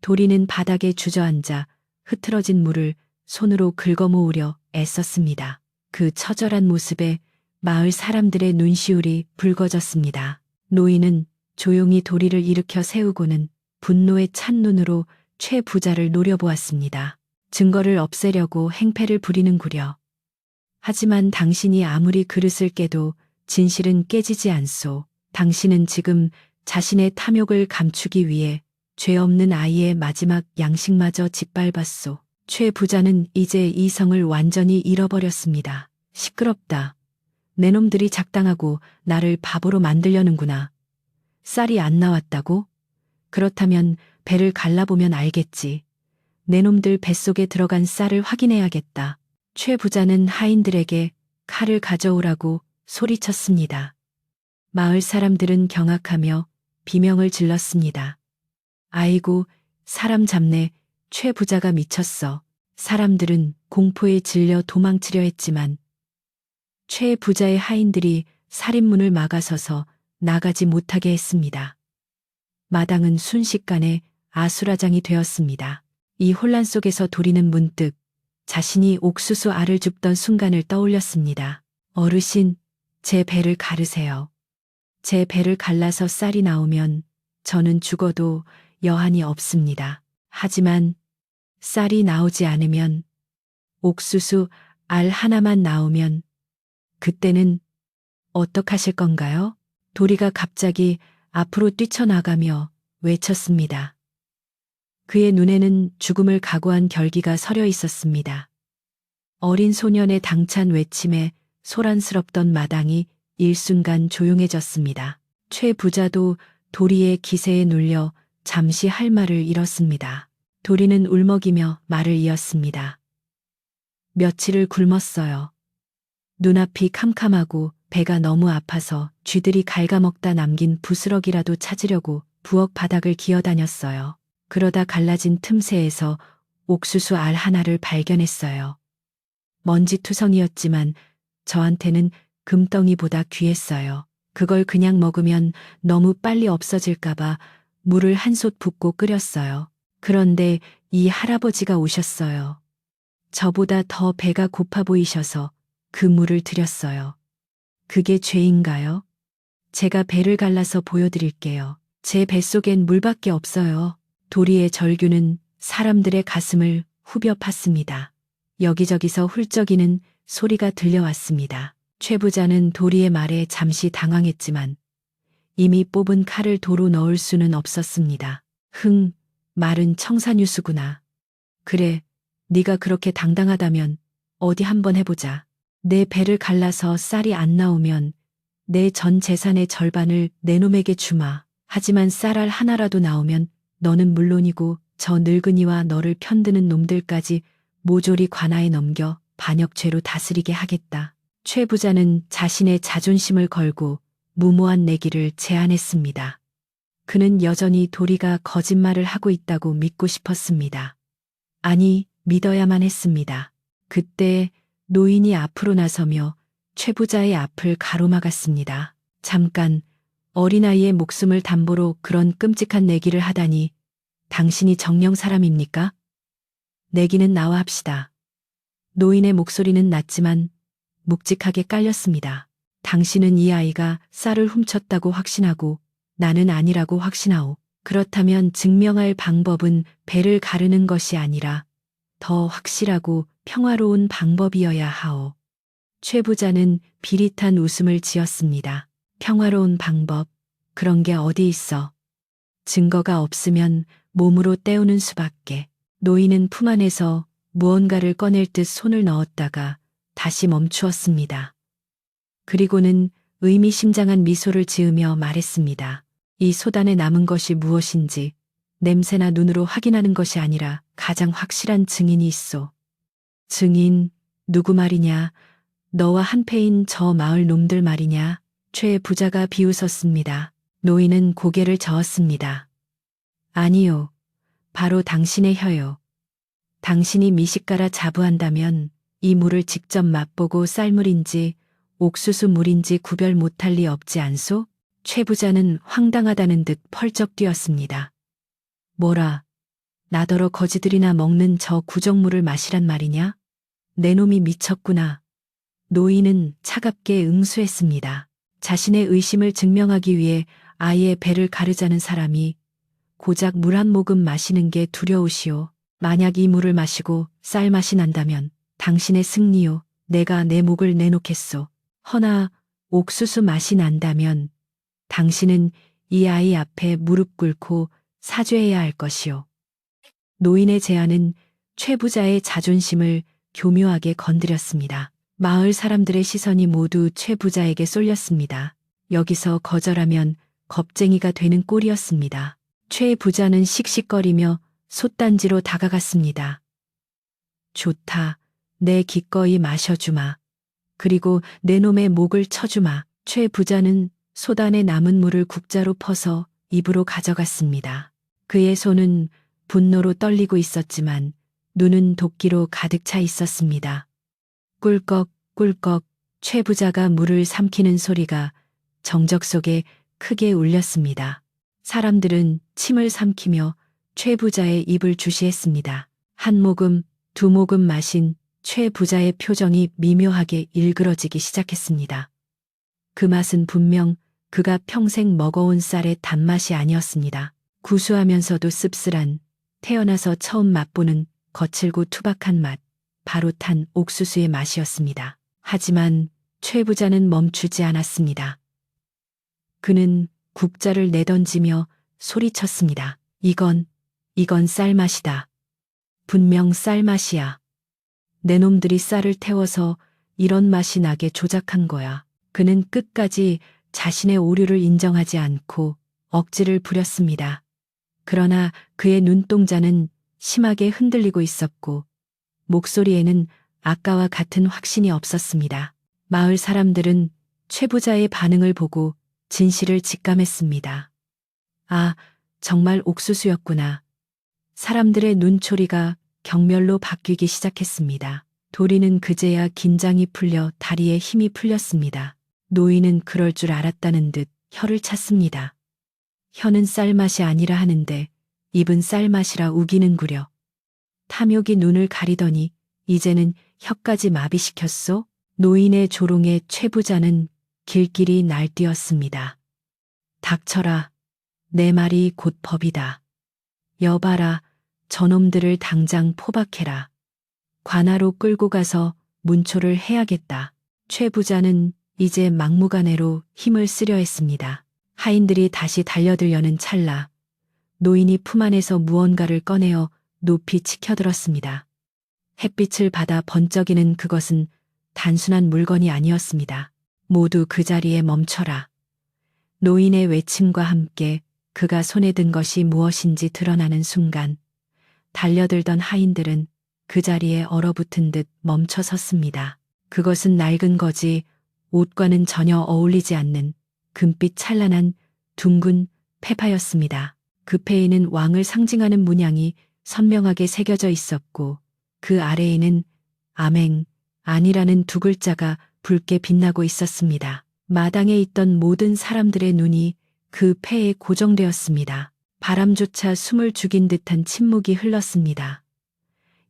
도리는 바닥에 주저앉아 흐트러진 물을 손으로 긁어모으려 애썼습니다. 그 처절한 모습에 마을 사람들의 눈시울이 붉어졌습니다. 노인은 조용히 도리를 일으켜 세우고는 분노에 찬 눈으로 최 부자를 노려보았습니다. 증거를 없애려고 행패를 부리는구려. 하지만 당신이 아무리 그릇을 깨도 진실은 깨지지 않소. 당신은 지금 자신의 탐욕을 감추기 위해 죄 없는 아이의 마지막 양식마저 짓밟았소. 최 부자는 이제 이성을 완전히 잃어버렸습니다. 시끄럽다. 내 놈들이 작당하고 나를 바보로 만들려는구나. 쌀이 안 나왔다고? 그렇다면 배를 갈라보면 알겠지. 내 놈들 뱃속에 들어간 쌀을 확인해야겠다. 최 부자는 하인들에게 칼을 가져오라고 소리쳤습니다. 마을 사람들은 경악하며 비명을 질렀습니다. 아이고, 사람 잡네. 최 부자가 미쳤어. 사람들은 공포에 질려 도망치려 했지만 최 부자의 하인들이 살인문을 막아서서 나가지 못하게 했습니다. 마당은 순식간에 아수라장이 되었습니다. 이 혼란 속에서 도리는 문득 자신이 옥수수 알을 줍던 순간을 떠올렸습니다. 어르신, 제 배를 가르세요. 제 배를 갈라서 쌀이 나오면 저는 죽어도 여한이 없습니다. 하지만 쌀이 나오지 않으면, 옥수수 알 하나만 나오면 그때는 어떡하실 건가요? 도리가 갑자기 앞으로 뛰쳐나가며 외쳤습니다. 그의 눈에는 죽음을 각오한 결기가 서려 있었습니다. 어린 소년의 당찬 외침에 소란스럽던 마당이 일순간 조용해졌습니다. 최 부자도 도리의 기세에 눌려 잠시 할 말을 잃었습니다. 도리는 울먹이며 말을 이었습니다. 며칠을 굶었어요. 눈앞이 캄캄하고 배가 너무 아파서 쥐들이 갉아먹다 남긴 부스러기라도 찾으려고 부엌 바닥을 기어다녔어요. 그러다 갈라진 틈새에서 옥수수 알 하나를 발견했어요. 먼지투성이었지만 저한테는 금덩이보다 귀했어요. 그걸 그냥 먹으면 너무 빨리 없어질까봐 물을 한솥 붓고 끓였어요. 그런데 이 할아버지가 오셨어요. 저보다 더 배가 고파 보이셔서 그 물을 드렸어요. 그게 죄인가요? 제가 배를 갈라서 보여드릴게요. 제 뱃속엔 물밖에 없어요. 도리의 절규는 사람들의 가슴을 후벼 팠습니다. 여기저기서 훌쩍이는 소리가 들려왔습니다. 최 부자는 도리의 말에 잠시 당황했지만 이미 뽑은 칼을 도로 넣을 수는 없었습니다. 말은 청산유수구나. 그래, 네가 그렇게 당당하다면 어디 한번 해보자. 내 배를 갈라서 쌀이 안 나오면 내 전 재산의 절반을 내 놈에게 주마. 하지만 쌀알 하나라도 나오면 너는 물론이고 저 늙은이와 너를 편드는 놈들까지 모조리 관아에 넘겨 반역죄로 다스리게 하겠다. 최 부자는 자신의 자존심을 걸고 무모한 내기를 제안했습니다. 그는 여전히 도리가 거짓말을 하고 있다고 믿고 싶었습니다. 아니, 믿어야만 했습니다. 그때 노인이 앞으로 나서며 최 부자의 앞을 가로막았습니다. 잠깐, 어린아이의 목숨을 담보로 그런 끔찍한 내기를 하다니 당신이 정령 사람입니까? 내기는 나와 합시다. 노인의 목소리는 낮지만 묵직하게 깔렸습니다. 당신은 이 아이가 쌀을 훔쳤다고 확신하고 나는 아니라고 확신하오. 그렇다면 증명할 방법은 배를 가르는 것이 아니라 더 확실하고 평화로운 방법이어야 하오. 최 부자는 비릿한 웃음을 지었습니다. 평화로운 방법, 그런 게 어디 있어. 증거가 없으면 몸으로 때우는 수밖에. 노인은 품 안에서 무언가를 꺼낼 듯 손을 넣었다가 다시 멈추었습니다. 그리고는 의미심장한 미소를 지으며 말했습니다. 이 소단에 남은 것이 무엇인지 냄새나 눈으로 확인하는 것이 아니라 가장 확실한 증인이 있소. 증인, 누구 말이냐? 너와 한패인 저 마을 놈들 말이냐? 최 부자가 비웃었습니다. 노인은 고개를 저었습니다. 아니요. 바로 당신의 혀요. 당신이 미식가라 자부한다면 이 물을 직접 맛보고 쌀물인지 옥수수 물인지 구별 못할 리 없지 않소? 최 부자는 황당하다는 듯 펄쩍 뛰었습니다. 뭐라, 나더러 거지들이나 먹는 저 구정물을 마시란 말이냐? 내 놈이 미쳤구나. 노인은 차갑게 응수했습니다. 자신의 의심을 증명하기 위해 아이의 배를 가르자는 사람이 고작 물 한 모금 마시는 게 두려우시오. 만약 이 물을 마시고 쌀 맛이 난다면 당신의 승리요. 내가 내 목을 내놓겠소. 허나 옥수수 맛이 난다면 당신은 이 아이 앞에 무릎 꿇고 사죄해야 할 것이오. 노인의 제안은 최 부자의 자존심을 교묘하게 건드렸습니다. 마을 사람들의 시선이 모두 최 부자에게 쏠렸습니다. 여기서 거절하면 겁쟁이가 되는 꼴이었습니다. 최 부자는 씩씩거리며 솥단지로 다가갔습니다. 좋다. 내 기꺼이 마셔주마. 그리고 내 놈의 목을 쳐주마. 최 부자는 솥 안에 남은 물을 국자로 퍼서 입으로 가져갔습니다. 그의 손은 분노로 떨리고 있었지만 눈은 도끼로 가득 차 있었습니다. 꿀꺽 꿀꺽 최 부자가 물을 삼키는 소리가 정적 속에 크게 울렸습니다. 사람들은 침을 삼키며 최 부자의 입을 주시했습니다. 한 모금, 두 모금 마신 최 부자의 표정이 미묘하게 일그러지기 시작했습니다. 그 맛은 분명 그가 평생 먹어온 쌀의 단맛이 아니었습니다. 구수하면서도 씁쓸한, 태어나서 처음 맛보는 거칠고 투박한 맛, 바로 탄 옥수수의 맛이었습니다. 하지만 최 부자는 멈추지 않았습니다. 그는 국자를 내던지며 소리쳤습니다. 이건 쌀맛이다. 분명 쌀맛이야. 내 놈들이 쌀을 태워서 이런 맛이 나게 조작한 거야. 그는 끝까지 자신의 오류를 인정하지 않고 억지를 부렸습니다. 그러나 그의 눈동자는 심하게 흔들리고 있었고 목소리에는 아까와 같은 확신이 없었습니다. 마을 사람들은 최 부자의 반응을 보고 진실을 직감했습니다. 아, 정말 옥수수였구나. 사람들의 눈초리가 경멸로 바뀌기 시작했습니다. 도리는 그제야 긴장이 풀려 다리에 힘이 풀렸습니다. 노인은 그럴 줄 알았다는 듯 혀를 찼습니다. 혀는 쌀맛이 아니라 하는데 입은 쌀맛이라 우기는구려. 탐욕이 눈을 가리더니 이제는 혀까지 마비시켰소? 노인의 조롱에 최 부자는 길길이 날뛰었습니다. 닥쳐라. 내 말이 곧 법이다. 여봐라. 저놈들을 당장 포박해라. 관하로 끌고 가서 문초를 해야겠다. 최 부자는 이제 막무가내로 힘을 쓰려 했습니다. 하인들이 다시 달려들려는 찰나 노인이 품 안에서 무언가를 꺼내어 높이 치켜들었습니다. 햇빛을 받아 번쩍이는 그것은 단순한 물건이 아니었습니다. 모두 그 자리에 멈춰라. 노인의 외침과 함께 그가 손에 든 것이 무엇인지 드러나는 순간 달려들던 하인들은 그 자리에 얼어붙은 듯 멈춰 섰습니다. 그것은 낡은 거지 옷과는 전혀 어울리지 않는 금빛 찬란한 둥근 페파였습니다. 그 페에는 왕을 상징하는 문양이 선명하게 새겨져 있었고 그 아래에는 아맹, 아니라는 두 글자가 붉게 빛나고 있었습니다. 마당에 있던 모든 사람들의 눈이 그 폐에 고정되었습니다. 바람조차 숨을 죽인 듯한 침묵이 흘렀습니다.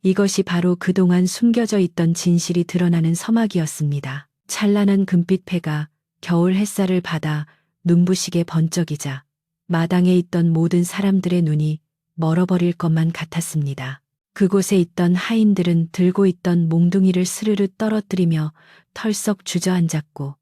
이것이 바로 그동안 숨겨져 있던 진실이 드러나는 서막이었습니다. 찬란한 금빛 폐가 겨울 햇살을 받아 눈부시게 번쩍이자 마당에 있던 모든 사람들의 눈이 멀어버릴 것만 같았습니다. 그곳에 있던 하인들은 들고 있던 몽둥이를 스르르 떨어뜨리며 털썩 주저앉았고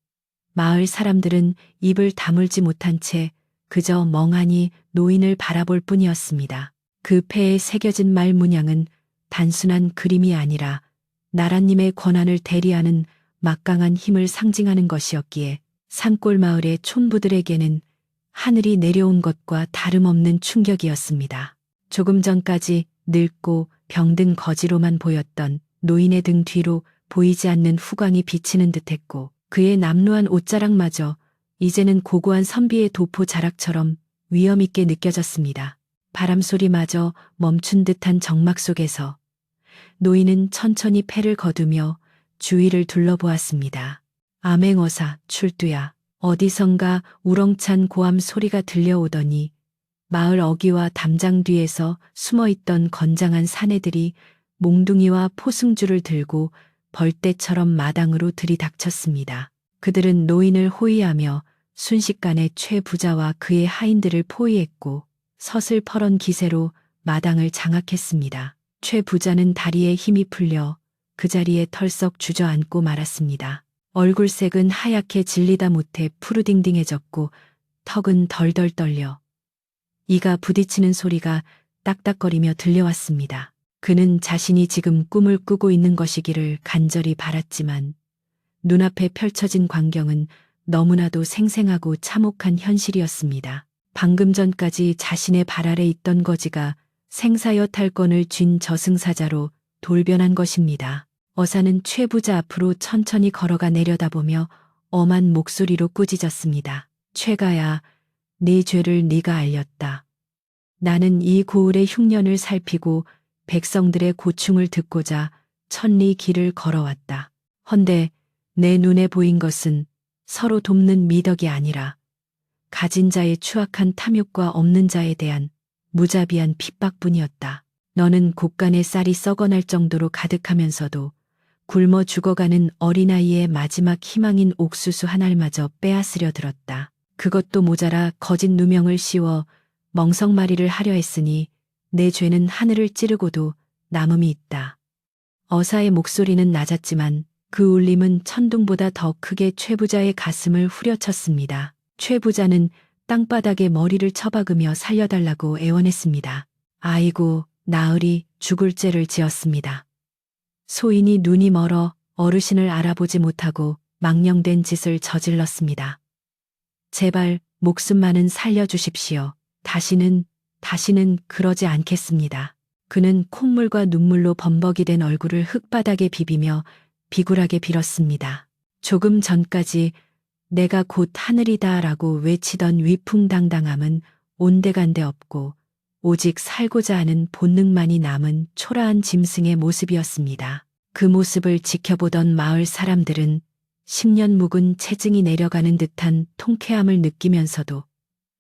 마을 사람들은 입을 다물지 못한 채 그저 멍하니 노인을 바라볼 뿐이었습니다. 그 폐에 새겨진 말 문양은 단순한 그림이 아니라 나라님의 권한을 대리하는 막강한 힘을 상징하는 것이었기에 산골 마을의 촌부들에게는 하늘이 내려온 것과 다름없는 충격이었습니다. 조금 전까지 늙고 병든 거지로만 보였던 노인의 등 뒤로 보이지 않는 후광이 비치는 듯했고 그의 남루한 옷자락마저 이제는 고고한 선비의 도포 자락처럼 위엄있게 느껴졌습니다. 바람소리마저 멈춘 듯한 정막 속에서 노인은 천천히 패를 거두며 주위를 둘러보았습니다. 암행어사 출두야. 어디선가 우렁찬 고함 소리가 들려오더니 마을 어귀와 담장 뒤에서 숨어있던 건장한 사내들이 몽둥이와 포승줄을 들고 벌떼처럼 마당으로 들이닥쳤습니다. 그들은 노인을 호위하며 순식간에 최 부자와 그의 하인들을 포위했고 서슬퍼런 기세로 마당을 장악했습니다. 최 부자는 다리에 힘이 풀려 그 자리에 털썩 주저앉고 말았습니다. 얼굴색은 하얗게 질리다 못해 푸르딩딩해졌고 턱은 덜덜 떨려 이가 부딪히는 소리가 딱딱거리며 들려왔습니다. 그는 자신이 지금 꿈을 꾸고 있는 것이기를 간절히 바랐지만 눈앞에 펼쳐진 광경은 너무나도 생생하고 참혹한 현실이었습니다. 방금 전까지 자신의 발 아래 있던 거지가 생사여 탈권을 쥔 저승사자로 돌변한 것입니다. 어사는 최 부자 앞으로 천천히 걸어가 내려다보며 엄한 목소리로 꾸짖었습니다. 최가야, 네 죄를 네가 알렸다. 나는 이 고을의 흉년을 살피고 백성들의 고충을 듣고자 천리 길을 걸어왔다. 헌데 내 눈에 보인 것은 서로 돕는 미덕이 아니라 가진 자의 추악한 탐욕과 없는 자에 대한 무자비한 핍박뿐이었다. 너는 곳간의 쌀이 썩어날 정도로 가득하면서도 굶어 죽어가는 어린아이의 마지막 희망인 옥수수 한 알마저 빼앗으려 들었다. 그것도 모자라 거짓 누명을 씌워 멍석마리를 하려 했으니 내 죄는 하늘을 찌르고도 남음이 있다. 어사의 목소리는 낮았지만 그 울림은 천둥보다 더 크게 최 부자의 가슴을 후려쳤습니다. 최 부자는 땅바닥에 머리를 처박으며 살려달라고 애원했습니다. 아이고, 나으리 죽을 죄를 지었습니다. 소인이 눈이 멀어 어르신을 알아보지 못하고 망령된 짓을 저질렀습니다. 제발 목숨만은 살려주십시오. 다시는 그러지 않겠습니다. 그는 콧물과 눈물로 범벅이 된 얼굴을 흙바닥에 비비며 비굴하게 빌었습니다. 조금 전까지 내가 곧 하늘이다 라고 외치던 위풍당당함은 온데간데 없고 오직 살고자 하는 본능만이 남은 초라한 짐승의 모습이었습니다. 그 모습을 지켜보던 마을 사람들은 10년 묵은 체증이 내려가는 듯한 통쾌함을 느끼면서도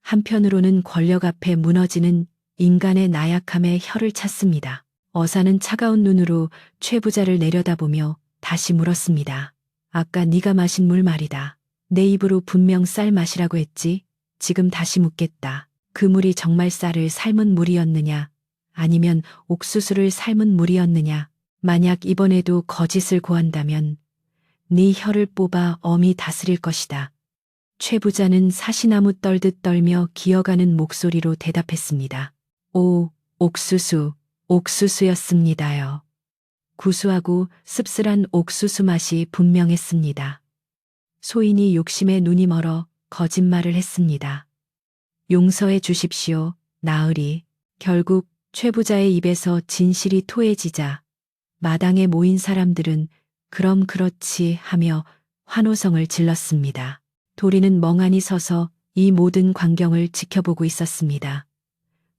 한편으로는 권력 앞에 무너지는 인간의 나약함에 혀를 찼습니다. 어사는 차가운 눈으로 최 부자를 내려다보며 다시 물었습니다. 아까 네가 마신 물 말이다. 내 입으로 분명 쌀 맛이라고 했지. 지금 다시 묻겠다. 그 물이 정말 쌀을 삶은 물이었느냐 아니면 옥수수를 삶은 물이었느냐. 만약 이번에도 거짓을 고한다면 네 혀를 뽑아 엄히 다스릴 것이다. 최 부자는 사시나무 떨듯 떨며 기어가는 목소리로 대답했습니다. 오, 옥수수였습니다요. 구수하고 씁쓸한 옥수수 맛이 분명했습니다. 소인이 욕심에 눈이 멀어 거짓말을 했습니다. 용서해 주십시오, 나으리. 결국 최 부자의 입에서 진실이 토해지자 마당에 모인 사람들은 그럼 그렇지 하며 환호성을 질렀습니다. 도리는 멍하니 서서 이 모든 광경을 지켜보고 있었습니다.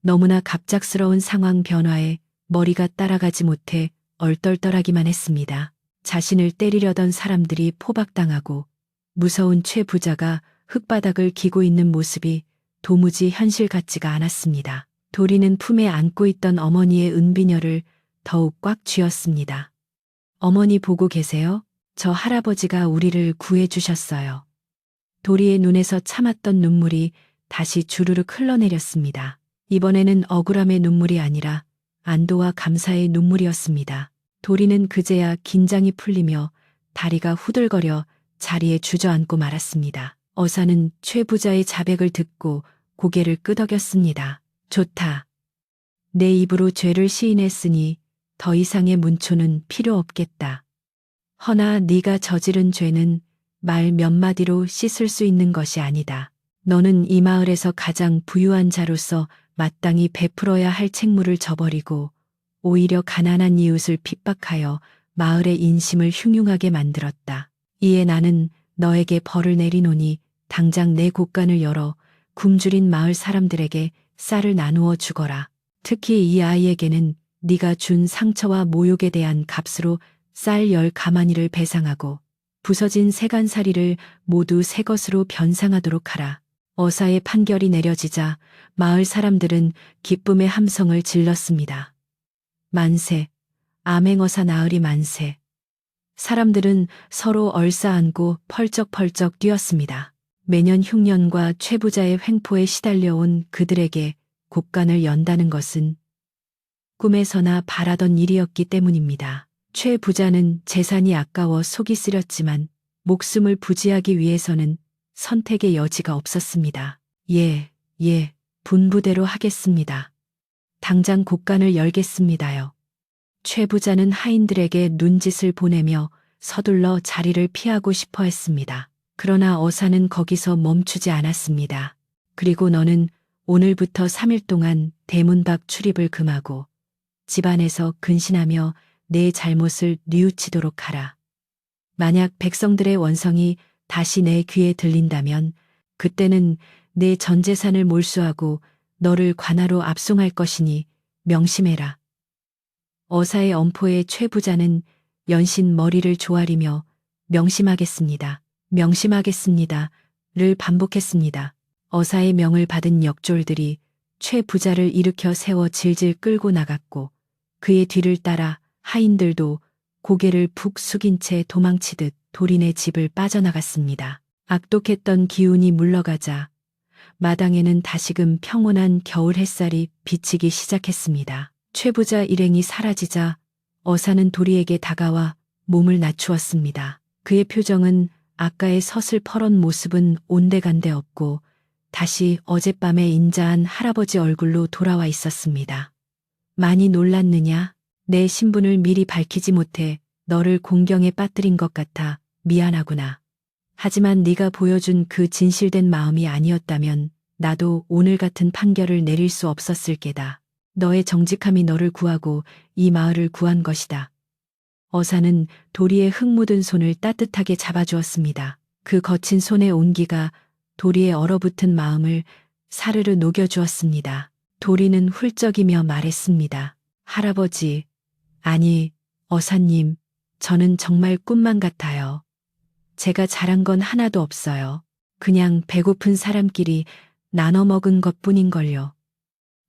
너무나 갑작스러운 상황 변화에 머리가 따라가지 못해 얼떨떨하기만 했습니다. 자신을 때리려던 사람들이 포박당하고 무서운 최 부자가 흙바닥을 기고 있는 모습이 도무지 현실 같지가 않았습니다. 도리는 품에 안고 있던 어머니의 은비녀를 더욱 꽉 쥐었습니다. 어머니 보고 계세요? 저 할아버지가 우리를 구해주셨어요. 도리의 눈에서 참았던 눈물이 다시 주르륵 흘러내렸습니다. 이번에는 억울함의 눈물이 아니라 안도와 감사의 눈물이었습니다. 도리는 그제야 긴장이 풀리며 다리가 후들거려 자리에 주저앉고 말았습니다. 어사는 최 부자의 자백을 듣고 고개를 끄덕였습니다. 좋다. 내 입으로 죄를 시인했으니 더 이상의 문초는 필요 없겠다. 허나 네가 저지른 죄는 말 몇 마디로 씻을 수 있는 것이 아니다. 너는 이 마을에서 가장 부유한 자로서 마땅히 베풀어야 할 책무를 저버리고 오히려 가난한 이웃을 핍박하여 마을의 인심을 흉흉하게 만들었다. 이에 나는 너에게 벌을 내리노니 당장 내 곳간을 열어 굶주린 마을 사람들에게 쌀을 나누어 주거라. 특히 이 아이에게는 네가 준 상처와 모욕에 대한 값으로 쌀 10가마니를 배상하고 부서진 세간살이를 모두 새 것으로 변상하도록 하라. 어사의 판결이 내려지자 마을 사람들은 기쁨의 함성을 질렀습니다. 만세, 암행어사 나으리 만세. 사람들은 서로 얼싸안고 펄쩍펄쩍 뛰었습니다. 매년 흉년과 최부자의 횡포에 시달려온 그들에게 곡간을 연다는 것은 꿈에서나 바라던 일이었기 때문입니다. 최부자는 재산이 아까워 속이 쓰렸지만 목숨을 부지하기 위해서는 선택의 여지가 없었습니다. 예, 분부대로 하겠습니다. 당장 곡간을 열겠습니다요. 최부자는 하인들에게 눈짓을 보내며 서둘러 자리를 피하고 싶어 했습니다. 그러나 어사는 거기서 멈추지 않았습니다. 그리고 너는 오늘부터 3일 동안 대문 밖 출입을 금하고 집안에서 근신하며 내 잘못을 뉘우치도록 하라. 만약 백성들의 원성이 다시 내 귀에 들린다면 그때는 내 전 재산을 몰수하고 너를 관하로 압송할 것이니 명심해라. 어사의 엄포에 최부자는 연신 머리를 조아리며 명심하겠습니다. 명심하겠습니다를 반복했습니다. 어사의 명을 받은 역졸들이 최부자를 일으켜 세워 질질 끌고 나갔고 그의 뒤를 따라 하인들도 고개를 푹 숙인 채 도망치듯 도린의 집을 빠져나갔습니다. 악독했던 기운이 물러가자 마당에는 다시금 평온한 겨울 햇살이 비치기 시작했습니다. 최부자 일행이 사라지자 어사는 도리에게 다가와 몸을 낮추었습니다. 그의 표정은 아까의 서슬퍼런 모습은 온데간데 없고 다시 어젯밤에 인자한 할아버지 얼굴로 돌아와 있었습니다. 많이 놀랐느냐? 내 신분을 미리 밝히지 못해 너를 공경에 빠뜨린 것 같아 미안하구나. 하지만 네가 보여준 그 진실된 마음이 아니었다면 나도 오늘 같은 판결을 내릴 수 없었을 게다. 너의 정직함이 너를 구하고 이 마을을 구한 것이다. 어사는 도리의 흙 묻은 손을 따뜻하게 잡아주었습니다. 그 거친 손의 온기가 도리의 얼어붙은 마음을 사르르 녹여주었습니다. 도리는 훌쩍이며 말했습니다. 할아버지, 아니, 어사님, 저는 정말 꿈만 같아요. 제가 잘한 건 하나도 없어요. 그냥 배고픈 사람끼리 나눠 먹은 것뿐인걸요.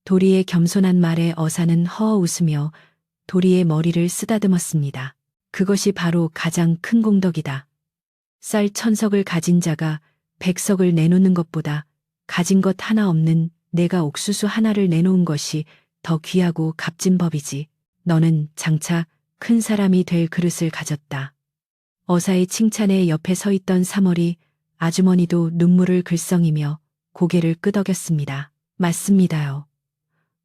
도리의 겸손한 말에 어사는 허어 웃으며 도리의 머리를 쓰다듬었습니다. 그것이 바로 가장 큰 공덕이다. 쌀 1000석을 가진 자가 100석을 내놓는 것보다 가진 것 하나 없는 내가 옥수수 하나를 내놓은 것이 더 귀하고 값진 법이지. 너는 장차 큰 사람이 될 그릇을 가졌다. 어사의 칭찬에 옆에 서 있던 사머리 아주머니도 눈물을 글썽이며 고개를 끄덕였습니다. 맞습니다요.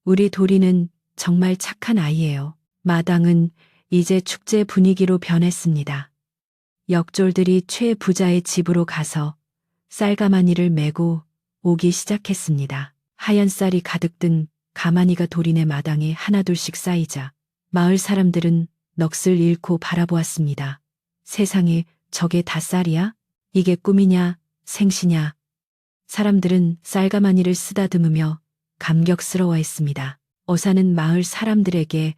우리 도리는 정말 착한 아이예요. 마당은 이제 축제 분위기로 변했습니다. 역졸들이 최 부자의 집으로 가서 쌀가마니를 메고 오기 시작했습니다. 하얀 쌀이 가득 든 가마니가 도린의 마당에 하나둘씩 쌓이자 마을 사람들은 넋을 잃고 바라보았습니다. 세상에 저게 다 쌀이야? 이게 꿈이냐 생시냐? 사람들은 쌀가마니를 쓰다듬으며 감격스러워했습니다. 어사는 마을 사람들에게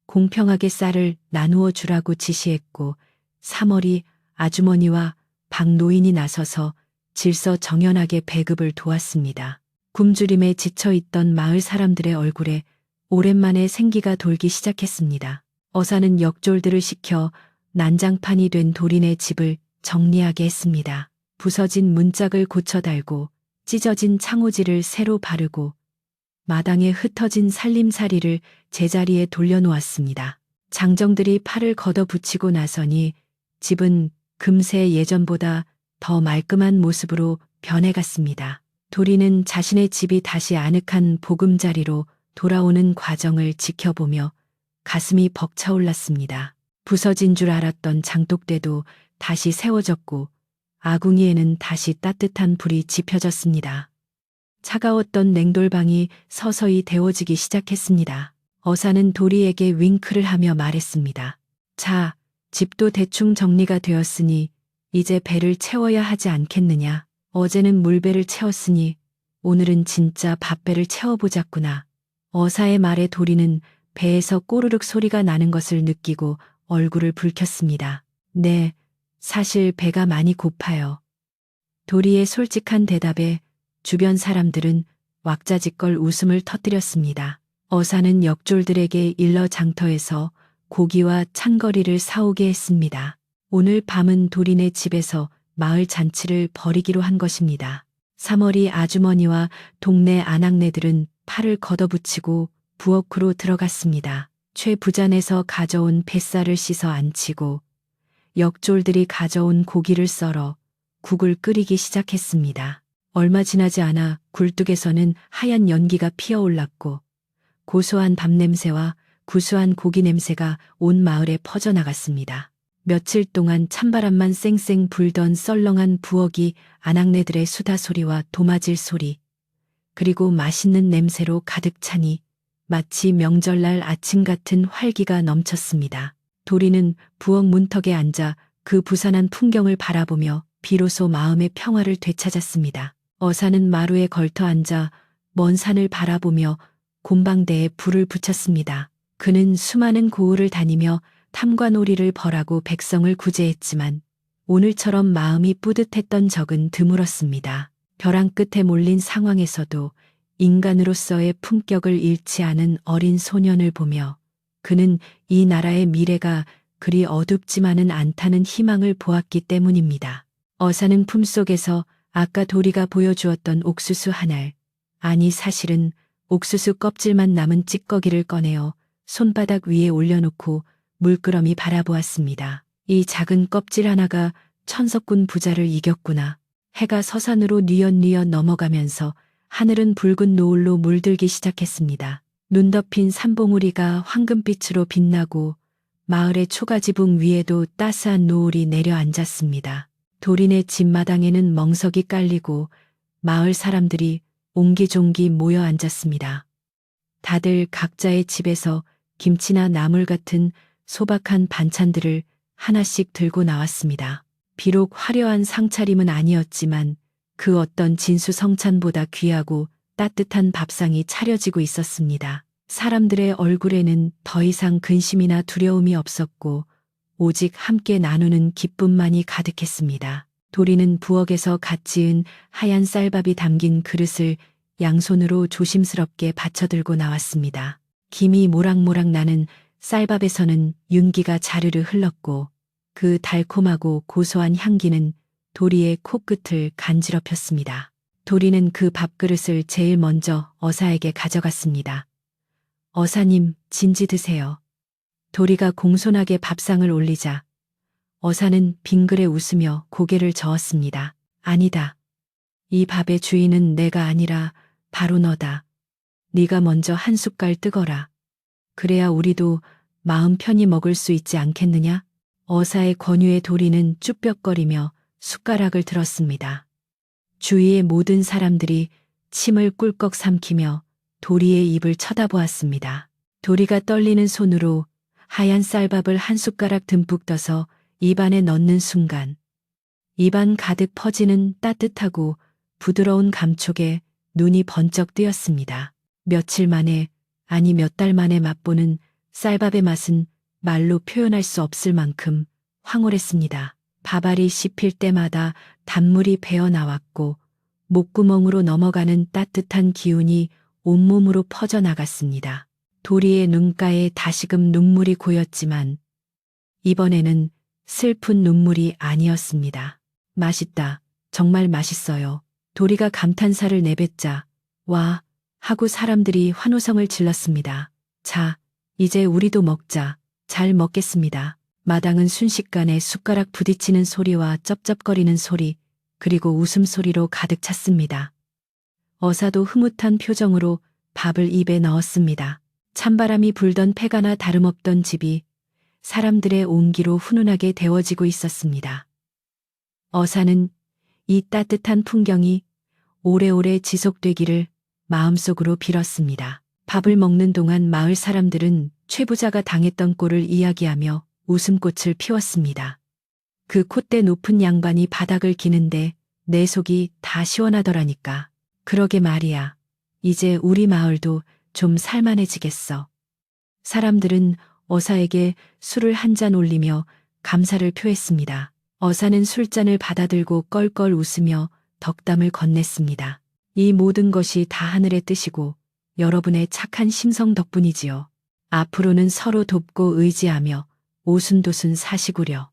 공평하게 쌀을 나누어 주라고 지시했고 사머리 아주머니와 박노인이 나서서 질서정연하게 배급을 도왔습니다. 굶주림에 지쳐있던 마을 사람들의 얼굴에 오랜만에 생기가 돌기 시작했습니다. 어사는 역졸들을 시켜 난장판이 된 도린의 집을 정리하게 했습니다. 부서진 문짝을 고쳐 달고 찢어진 창호지를 새로 바르고 마당에 흩어진 살림살이를 제자리에 돌려놓았습니다. 장정들이 팔을 걷어붙이고 나서니 집은 금세 예전보다 더 말끔한 모습으로 변해갔습니다. 도리는 자신의 집이 다시 아늑한 보금자리로 돌아오는 과정을 지켜보며 가슴이 벅차올랐습니다. 부서진 줄 알았던 장독대도 다시 세워졌고 아궁이에는 다시 따뜻한 불이 지펴졌습니다. 차가웠던 냉돌방이 서서히 데워지기 시작했습니다. 어사는 도리에게 윙크를 하며 말했습니다. 자, 집도 대충 정리가 되었으니 이제 배를 채워야 하지 않겠느냐. 어제는 물배를 채웠으니 오늘은 진짜 밥배를 채워보자꾸나. 어사의 말에 도리는 배에서 꼬르륵 소리가 나는 것을 느끼고 얼굴을 붉혔습니다. 네, 사실 배가 많이 고파요. 도리의 솔직한 대답에 주변 사람들은 왁자지껄 웃음을 터뜨렸습니다. 어사는 역졸들에게 일러 장터에서 고기와 찬거리를 사오게 했습니다. 오늘 밤은 도리네 집에서 마을 잔치를 벌이기로 한 것입니다. 3월이 아주머니와 동네 아낙네들은 팔을 걷어붙이고 부엌으로 들어갔습니다. 최 부잔에서 가져온 뱃살을 씻어 안치고 역졸들이 가져온 고기를 썰어 국을 끓이기 시작했습니다. 얼마 지나지 않아 굴뚝에서는 하얀 연기가 피어올랐고 고소한 밥 냄새와 구수한 고기 냄새가 온 마을에 퍼져나갔습니다. 며칠 동안 찬바람만 쌩쌩 불던 썰렁한 부엌이 아낙네들의 수다 소리와 도마질 소리, 그리고 맛있는 냄새로 가득 차니 마치 명절날 아침 같은 활기가 넘쳤습니다. 도리는 부엌 문턱에 앉아 그 부산한 풍경을 바라보며 비로소 마음의 평화를 되찾았습니다. 어사는 마루에 걸터 앉아 먼 산을 바라보며 곰방대에 불을 붙였습니다. 그는 수많은 고을을 다니며 탐관오리를 벌하고 백성을 구제했지만 오늘처럼 마음이 뿌듯했던 적은 드물었습니다. 벼랑 끝에 몰린 상황에서도 인간으로서의 품격을 잃지 않은 어린 소년을 보며 그는 이 나라의 미래가 그리 어둡지만은 않다는 희망을 보았기 때문입니다. 어사는 품속에서 아까 도리가 보여주었던 옥수수 한 알, 아니 사실은 옥수수 껍질만 남은 찌꺼기를 꺼내어 손바닥 위에 올려놓고 물끄러미 바라보았습니다. 이 작은 껍질 하나가 천석군 부자를 이겼구나. 해가 서산으로 뉘엿뉘엿 넘어가면서 하늘은 붉은 노을로 물들기 시작했습니다. 눈 덮인 산봉우리가 황금빛으로 빛나고 마을의 초가지붕 위에도 따스한 노을이 내려앉았습니다. 도리네 집마당에는 멍석이 깔리고 마을 사람들이 옹기종기 모여 앉았습니다. 다들 각자의 집에서 김치나 나물 같은 소박한 반찬들을 하나씩 들고 나왔습니다. 비록 화려한 상차림은 아니었지만 그 어떤 진수성찬보다 귀하고 따뜻한 밥상이 차려지고 있었습니다. 사람들의 얼굴에는 더 이상 근심이나 두려움이 없었고 오직 함께 나누는 기쁨만이 가득했습니다. 도리는 부엌에서 갓 지은 하얀 쌀밥이 담긴 그릇을 양손으로 조심스럽게 받쳐들고 나왔습니다. 김이 모락모락 나는 쌀밥에서는 윤기가 자르르 흘렀고 그 달콤하고 고소한 향기는 도리의 코끝을 간지럽혔습니다. 도리는 그 밥그릇을 제일 먼저 어사에게 가져갔습니다. 어사님, 진지 드세요. 도리가 공손하게 밥상을 올리자 어사는 빙그레 웃으며 고개를 저었습니다. 아니다. 이 밥의 주인은 내가 아니라 바로 너다. 네가 먼저 한 숟갈 뜨거라. 그래야 우리도 마음 편히 먹을 수 있지 않겠느냐? 어사의 권유에 도리는 쭈뼛거리며 숟가락을 들었습니다. 주위의 모든 사람들이 침을 꿀꺽 삼키며 도리의 입을 쳐다보았습니다. 도리가 떨리는 손으로 하얀 쌀밥을 한 숟가락 듬뿍 떠서 입안에 넣는 순간 입안 가득 퍼지는 따뜻하고 부드러운 감촉에 눈이 번쩍 뜨였습니다. 며칠 만에, 아니 몇 달 만에 맛보는 쌀밥의 맛은 말로 표현할 수 없을 만큼 황홀했습니다. 밥알이 씹힐 때마다 단물이 배어 나왔고 목구멍으로 넘어가는 따뜻한 기운이 온몸으로 퍼져나갔습니다. 도리의 눈가에 다시금 눈물이 고였지만 이번에는 슬픈 눈물이 아니었습니다. 맛있다. 정말 맛있어요. 도리가 감탄사를 내뱉자 와 하고 사람들이 환호성을 질렀습니다. 자, 이제 우리도 먹자. 잘 먹겠습니다. 마당은 순식간에 숟가락 부딪히는 소리와 쩝쩝거리는 소리, 그리고 웃음소리로 가득 찼습니다. 어사도 흐뭇한 표정으로 밥을 입에 넣었습니다. 찬바람이 불던 폐가나 다름없던 집이 사람들의 온기로 훈훈하게 데워지고 있었습니다. 어사는 이 따뜻한 풍경이 오래오래 지속되기를 마음속으로 빌었습니다. 밥을 먹는 동안 마을 사람들은 최 부자가 당했던 꼴을 이야기하며 웃음꽃을 피웠습니다. 그 콧대 높은 양반이 바닥을 기는데 내 속이 다 시원하더라니까. 그러게 말이야. 이제 우리 마을도 좀 살만해지겠어. 사람들은 어사에게 술을 한 잔 올리며 감사를 표했습니다. 어사는 술잔을 받아들고 껄껄 웃으며 덕담을 건넸습니다. 이 모든 것이 다 하늘의 뜻이고 여러분의 착한 심성 덕분이지요. 앞으로는 서로 돕고 의지하며 오순도순 사시구려.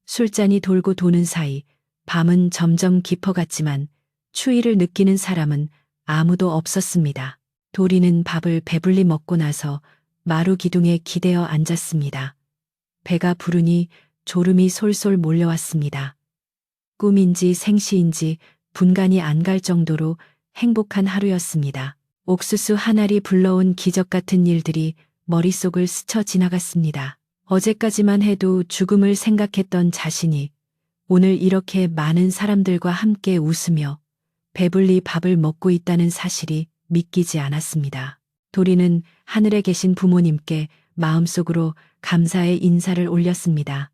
술잔이 돌고 도는 사이 밤은 점점 깊어갔지만 추위를 느끼는 사람은 아무도 없었습니다. 도리는 밥을 배불리 먹고 나서 마루 기둥에 기대어 앉았습니다. 배가 부르니 졸음이 솔솔 몰려왔습니다. 꿈인지 생시인지 분간이 안 갈 정도로 행복한 하루였습니다. 옥수수 한 알이 불러온 기적 같은 일들이 머릿속을 스쳐 지나갔습니다. 어제까지만 해도 죽음을 생각했던 자신이 오늘 이렇게 많은 사람들과 함께 웃으며 배불리 밥을 먹고 있다는 사실이 믿기지 않았습니다. 도리는 하늘에 계신 부모님께 마음속으로 감사의 인사를 올렸습니다.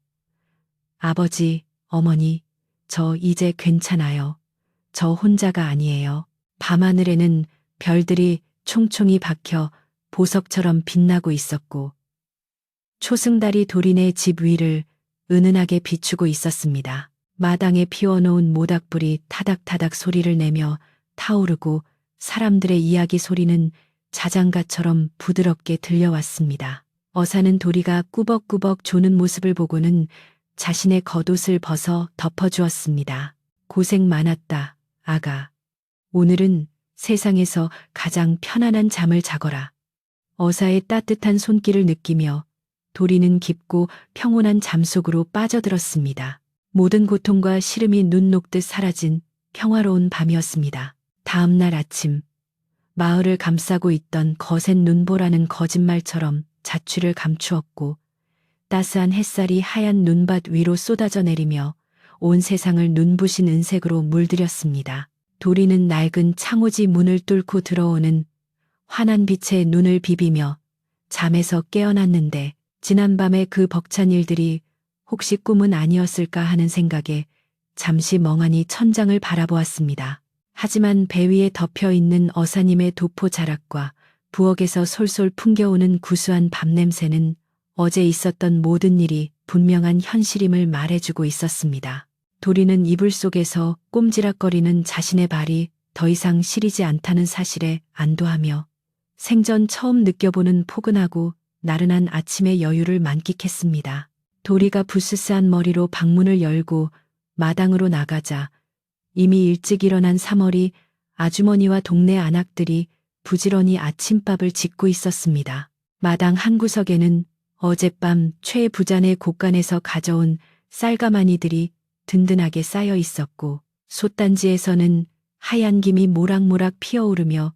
아버지, 어머니, 저 이제 괜찮아요. 저 혼자가 아니에요. 밤하늘에는 별들이 총총히 박혀 보석처럼 빛나고 있었고 초승달이 도린의 집 위를 은은하게 비추고 있었습니다. 마당에 피워놓은 모닥불이 타닥타닥 소리를 내며 타오르고 사람들의 이야기 소리는 자장가처럼 부드럽게 들려왔습니다. 어사는 도리가 꾸벅꾸벅 조는 모습을 보고는 자신의 겉옷을 벗어 덮어주었습니다. 고생 많았다, 아가. 오늘은 세상에서 가장 편안한 잠을 자거라. 어사의 따뜻한 손길을 느끼며 도리는 깊고 평온한 잠 속으로 빠져들었습니다. 모든 고통과 시름이 눈 녹듯 사라진 평화로운 밤이었습니다. 다음 날 아침, 마을을 감싸고 있던 거센 눈보라는 거짓말처럼 자취를 감추었고 따스한 햇살이 하얀 눈밭 위로 쏟아져 내리며 온 세상을 눈부신 은색으로 물들였습니다. 도리는 낡은 창호지 문을 뚫고 들어오는 환한 빛에 눈을 비비며 잠에서 깨어났는데 지난밤의 그 벅찬 일들이 혹시 꿈은 아니었을까 하는 생각에 잠시 멍하니 천장을 바라보았습니다. 하지만 배 위에 덮여 있는 어사님의 도포 자락과 부엌에서 솔솔 풍겨오는 구수한 밤냄새는 어제 있었던 모든 일이 분명한 현실임을 말해주고 있었습니다. 도리는 이불 속에서 꼼지락거리는 자신의 발이 더 이상 시리지 않다는 사실에 안도하며 생전 처음 느껴보는 포근하고 나른한 아침의 여유를 만끽했습니다. 도리가 부스스한 머리로 방문을 열고 마당으로 나가자 이미 일찍 일어난 사머리 아주머니와 동네 아낙들이 부지런히 아침밥을 짓고 있었습니다. 마당 한 구석에는 어젯밤 최 부자네 곳간에서 가져온 쌀가마니들이 든든하게 쌓여 있었고 솥단지에서는 하얀 김이 모락모락 피어오르며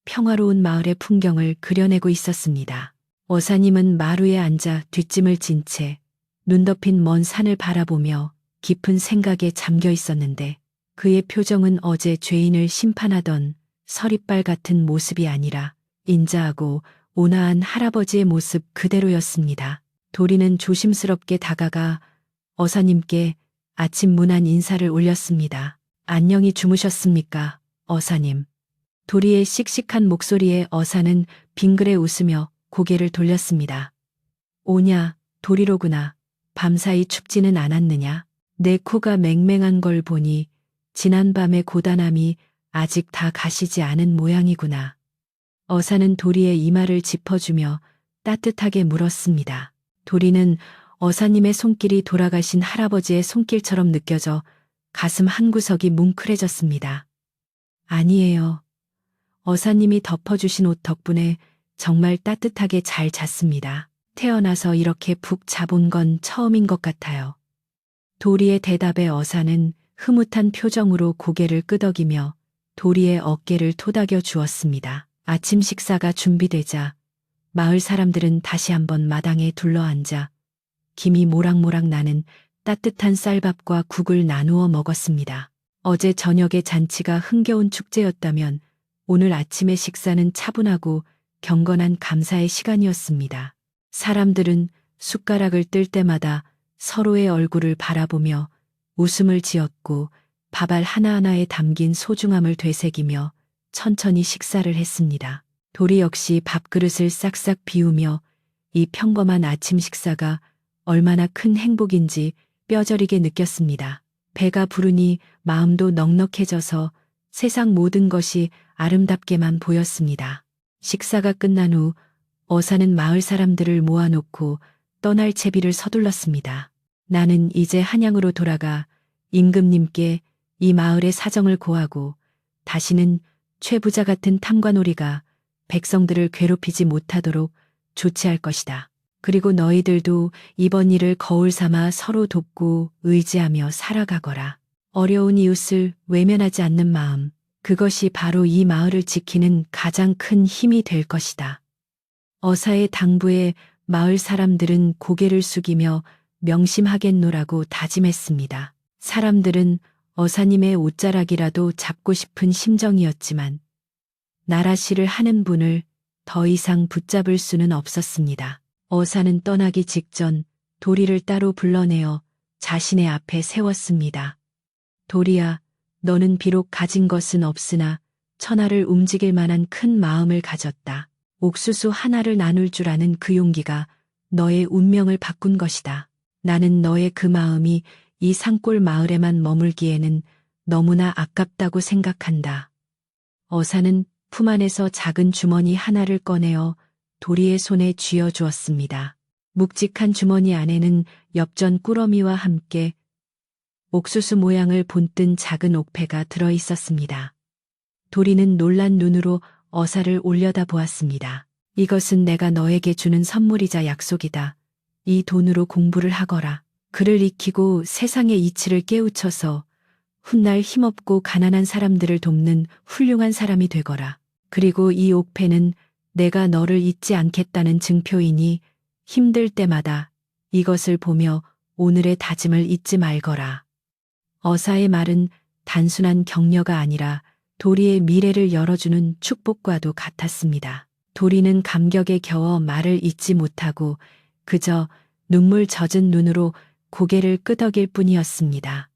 평화로운 마을의 풍경을 그려내고 있었습니다. 어사님은 마루에 앉아 뒷짐을 진 채 눈 덮인 먼 산을 바라보며 깊은 생각에 잠겨 있었는데 그의 표정은 어제 죄인을 심판하던 서리빨 같은 모습이 아니라 인자하고 온화한 할아버지의 모습 그대로였습니다. 도리는 조심스럽게 다가가 어사님께 아침 문안 인사를 올렸습니다. 안녕히 주무셨습니까, 어사님? 도리의 씩씩한 목소리에 어사는 빙그레 웃으며 고개를 돌렸습니다. 오냐, 도리로구나. 밤사이 춥지는 않았느냐? 내 코가 맹맹한 걸 보니 지난밤의 고단함이 아직 다 가시지 않은 모양이구나. 어사는 도리의 이마를 짚어주며 따뜻하게 물었습니다. 도리는 어사님의 손길이 돌아가신 할아버지의 손길처럼 느껴져 가슴 한구석이 뭉클해졌습니다. 아니에요. 어사님이 덮어주신 옷 덕분에 정말 따뜻하게 잘 잤습니다. 태어나서 이렇게 푹 자본 건 처음인 것 같아요. 도리의 대답에 어사는 흐뭇한 표정으로 고개를 끄덕이며 도리의 어깨를 토닥여 주었습니다. 아침 식사가 준비되자 마을 사람들은 다시 한번 마당에 둘러앉아 김이 모락모락 나는 따뜻한 쌀밥과 국을 나누어 먹었습니다. 어제 저녁의 잔치가 흥겨운 축제였다면 오늘 아침의 식사는 차분하고 경건한 감사의 시간이었습니다. 사람들은 숟가락을 뜰 때마다 서로의 얼굴을 바라보며 웃음을 지었고 밥알 하나하나에 담긴 소중함을 되새기며 천천히 식사를 했습니다. 도리 역시 밥그릇을 싹싹 비우며 이 평범한 아침 식사가 얼마나 큰 행복인지 뼈저리게 느꼈습니다. 배가 부르니 마음도 넉넉해져서 세상 모든 것이 아름답게만 보였습니다. 식사가 끝난 후 어사는 마을 사람들을 모아놓고 떠날 채비를 서둘렀습니다. 나는 이제 한양으로 돌아가 임금님께 이 마을의 사정을 고하고 다시는 최부자 같은 탐관오리가 백성들을 괴롭히지 못하도록 조치할 것이다. 그리고 너희들도 이번 일을 거울 삼아 서로 돕고 의지하며 살아가거라. 어려운 이웃을 외면하지 않는 마음, 그것이 바로 이 마을을 지키는 가장 큰 힘이 될 것이다. 어사의 당부에 마을 사람들은 고개를 숙이며 명심하겠노라고 다짐했습니다. 사람들은 어사님의 옷자락이라도 잡고 싶은 심정이었지만 나라시를 하는 분을 더 이상 붙잡을 수는 없었습니다. 어사는 떠나기 직전 도리를 따로 불러내어 자신의 앞에 세웠습니다. 도리야, 너는 비록 가진 것은 없으나 천하를 움직일 만한 큰 마음을 가졌다. 옥수수 하나를 나눌 줄 아는 그 용기가 너의 운명을 바꾼 것이다. 나는 너의 그 마음이 이 산골 마을에만 머물기에는 너무나 아깝다고 생각한다. 어사는 품 안에서 작은 주머니 하나를 꺼내어 도리의 손에 쥐어 주었습니다. 묵직한 주머니 안에는 엽전 꾸러미와 함께 옥수수 모양을 본뜬 작은 옥패가 들어 있었습니다. 도리는 놀란 눈으로 어사를 올려다 보았습니다. 이것은 내가 너에게 주는 선물이자 약속이다. 이 돈으로 공부를 하거라. 글을 익히고 세상의 이치를 깨우쳐서 훗날 힘없고 가난한 사람들을 돕는 훌륭한 사람이 되거라. 그리고 이 옥패는 내가 너를 잊지 않겠다는 증표이니 힘들 때마다 이것을 보며 오늘의 다짐을 잊지 말거라. 어사의 말은 단순한 격려가 아니라 도리의 미래를 열어주는 축복과도 같았습니다. 도리는 감격에 겨워 말을 잇지 못하고 그저 눈물 젖은 눈으로 고개를 끄덕일 뿐이었습니다.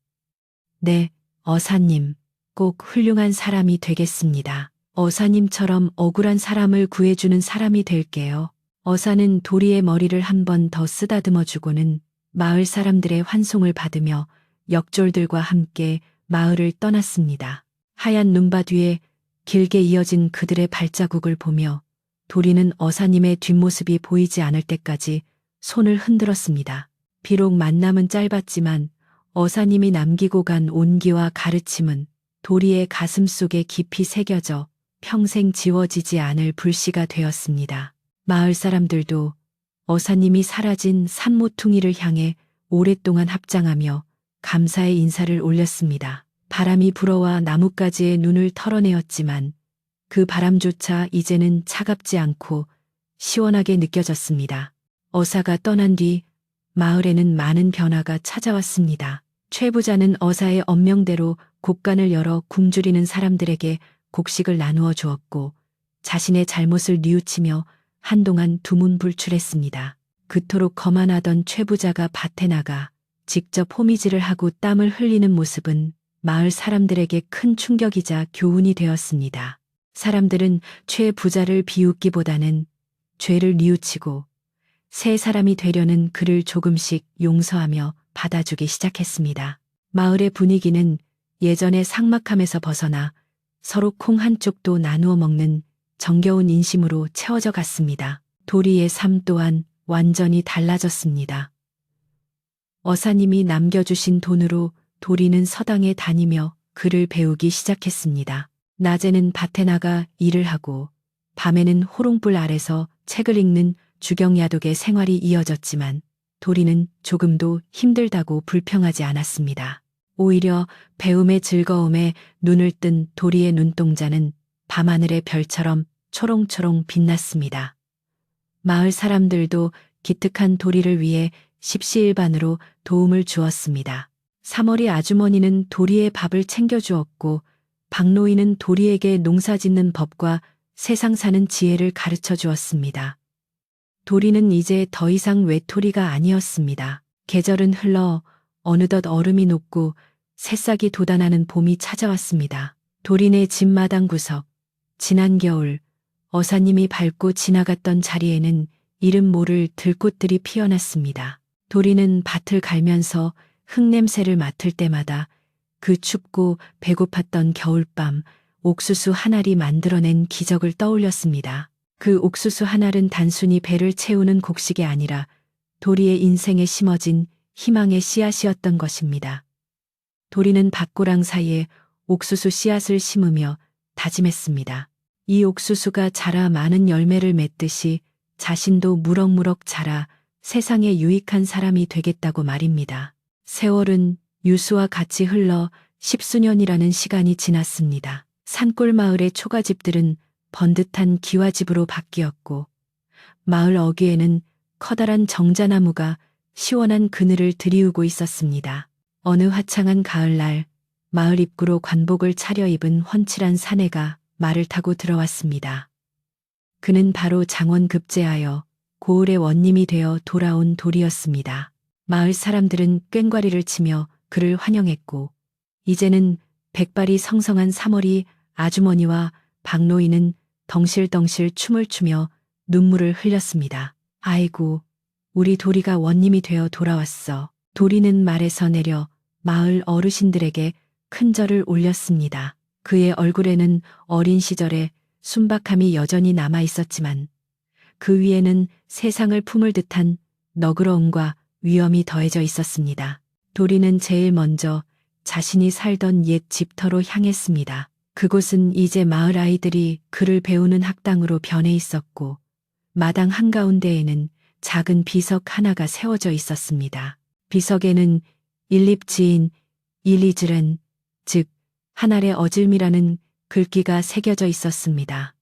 네, 어사님, 꼭 훌륭한 사람이 되겠습니다. 어사님처럼 억울한 사람을 구해주는 사람이 될게요. 어사는 도리의 머리를 한 번 더 쓰다듬어 주고는 마을 사람들의 환송을 받으며 역졸들과 함께 마을을 떠났습니다. 하얀 눈바 뒤에 길게 이어진 그들의 발자국을 보며 도리는 어사님의 뒷모습이 보이지 않을 때까지 손을 흔들었습니다. 비록 만남은 짧았지만 어사님이 남기고 간 온기와 가르침은 도리의 가슴 속에 깊이 새겨져 평생 지워지지 않을 불씨가 되었습니다. 마을 사람들도 어사님이 사라진 산모퉁이를 향해 오랫동안 합장하며 감사의 인사를 올렸습니다. 바람이 불어와 나뭇가지에 눈을 털어내었지만 그 바람조차 이제는 차갑지 않고 시원하게 느껴졌습니다. 어사가 떠난 뒤 마을에는 많은 변화가 찾아왔습니다. 최 부자는 어사의 엄명대로 곡간을 열어 굶주리는 사람들에게 곡식을 나누어 주었고 자신의 잘못을 뉘우치며 한동안 두문불출했습니다. 그토록 거만하던 최 부자가 밭에 나가 직접 호미질을 하고 땀을 흘리는 모습은 마을 사람들에게 큰 충격이자 교훈이 되었습니다. 사람들은 최 부자를 비웃기보다는 죄를 뉘우치고 새 사람이 되려는 그를 조금씩 용서하며 받아주기 시작했습니다. 마을의 분위기는 예전의 삭막함에서 벗어나 서로 콩 한 쪽도 나누어 먹는 정겨운 인심으로 채워져 갔습니다. 도리의 삶 또한 완전히 달라졌습니다. 어사님이 남겨주신 돈으로 도리는 서당에 다니며 글을 배우기 시작했습니다. 낮에는 밭에 나가 일을 하고 밤에는 호롱불 아래서 책을 읽는 주경야독의 생활이 이어졌지만 도리는 조금도 힘들다고 불평하지 않았습니다. 오히려 배움의 즐거움에 눈을 뜬 도리의 눈동자는 밤하늘의 별처럼 초롱초롱 빛났습니다. 마을 사람들도 기특한 도리를 위해 십시일반으로 도움을 주었습니다. 사머리 아주머니는 도리의 밥을 챙겨주었고 박노인은 도리에게 농사짓는 법과 세상 사는 지혜를 가르쳐 주었습니다. 도리는 이제 더 이상 외톨이가 아니었습니다. 계절은 흘러 어느덧 얼음이 녹고 새싹이 돋아나는 봄이 찾아왔습니다. 도리네 집마당 구석, 지난 겨울 어사님이 밟고 지나갔던 자리에는 이름 모를 들꽃들이 피어났습니다. 도리는 밭을 갈면서 흙냄새를 맡을 때마다 그 춥고 배고팠던 겨울밤 옥수수 한 알이 만들어낸 기적을 떠올렸습니다. 그 옥수수 한 알은 단순히 배를 채우는 곡식이 아니라 도리의 인생에 심어진 희망의 씨앗이었던 것입니다. 도리는 밭고랑 사이에 옥수수 씨앗을 심으며 다짐했습니다. 이 옥수수가 자라 많은 열매를 맺듯이 자신도 무럭무럭 자라 세상에 유익한 사람이 되겠다고 말입니다. 세월은 유수와 같이 흘러 십수년이라는 시간이 지났습니다. 산골 마을의 초가집들은 번듯한 기와집으로 바뀌었고 마을 어귀에는 커다란 정자나무가 시원한 그늘을 들이우고 있었습니다. 어느 화창한 가을날 마을 입구로 관복을 차려입은 훤칠한 사내가 말을 타고 들어왔습니다. 그는 바로 장원급제하여 고을의 원님이 되어 돌아온 도리였습니다. 마을 사람들은 꽹과리를 치며 그를 환영했고 이제는 백발이 성성한 사머리 아주머니와 박노인은 덩실덩실 춤을 추며 눈물을 흘렸습니다. 아이고, 우리 도리가 원님이 되어 돌아왔어. 도리는 말에서 내려 마을 어르신들에게 큰 절을 올렸습니다. 그의 얼굴에는 어린 시절의 순박함이 여전히 남아 있었지만 그 위에는 세상을 품을 듯한 너그러움과 위엄이 더해져 있었습니다. 도리는 제일 먼저 자신이 살던 옛 집터로 향했습니다. 그곳은 이제 마을 아이들이 글을 배우는 학당으로 변해 있었고 마당 한가운데에는 작은 비석 하나가 세워져 있었습니다. 비석에는 일립지인 일리즈렌, 즉 하늘의 어질미라는 글귀가 새겨져 있었습니다.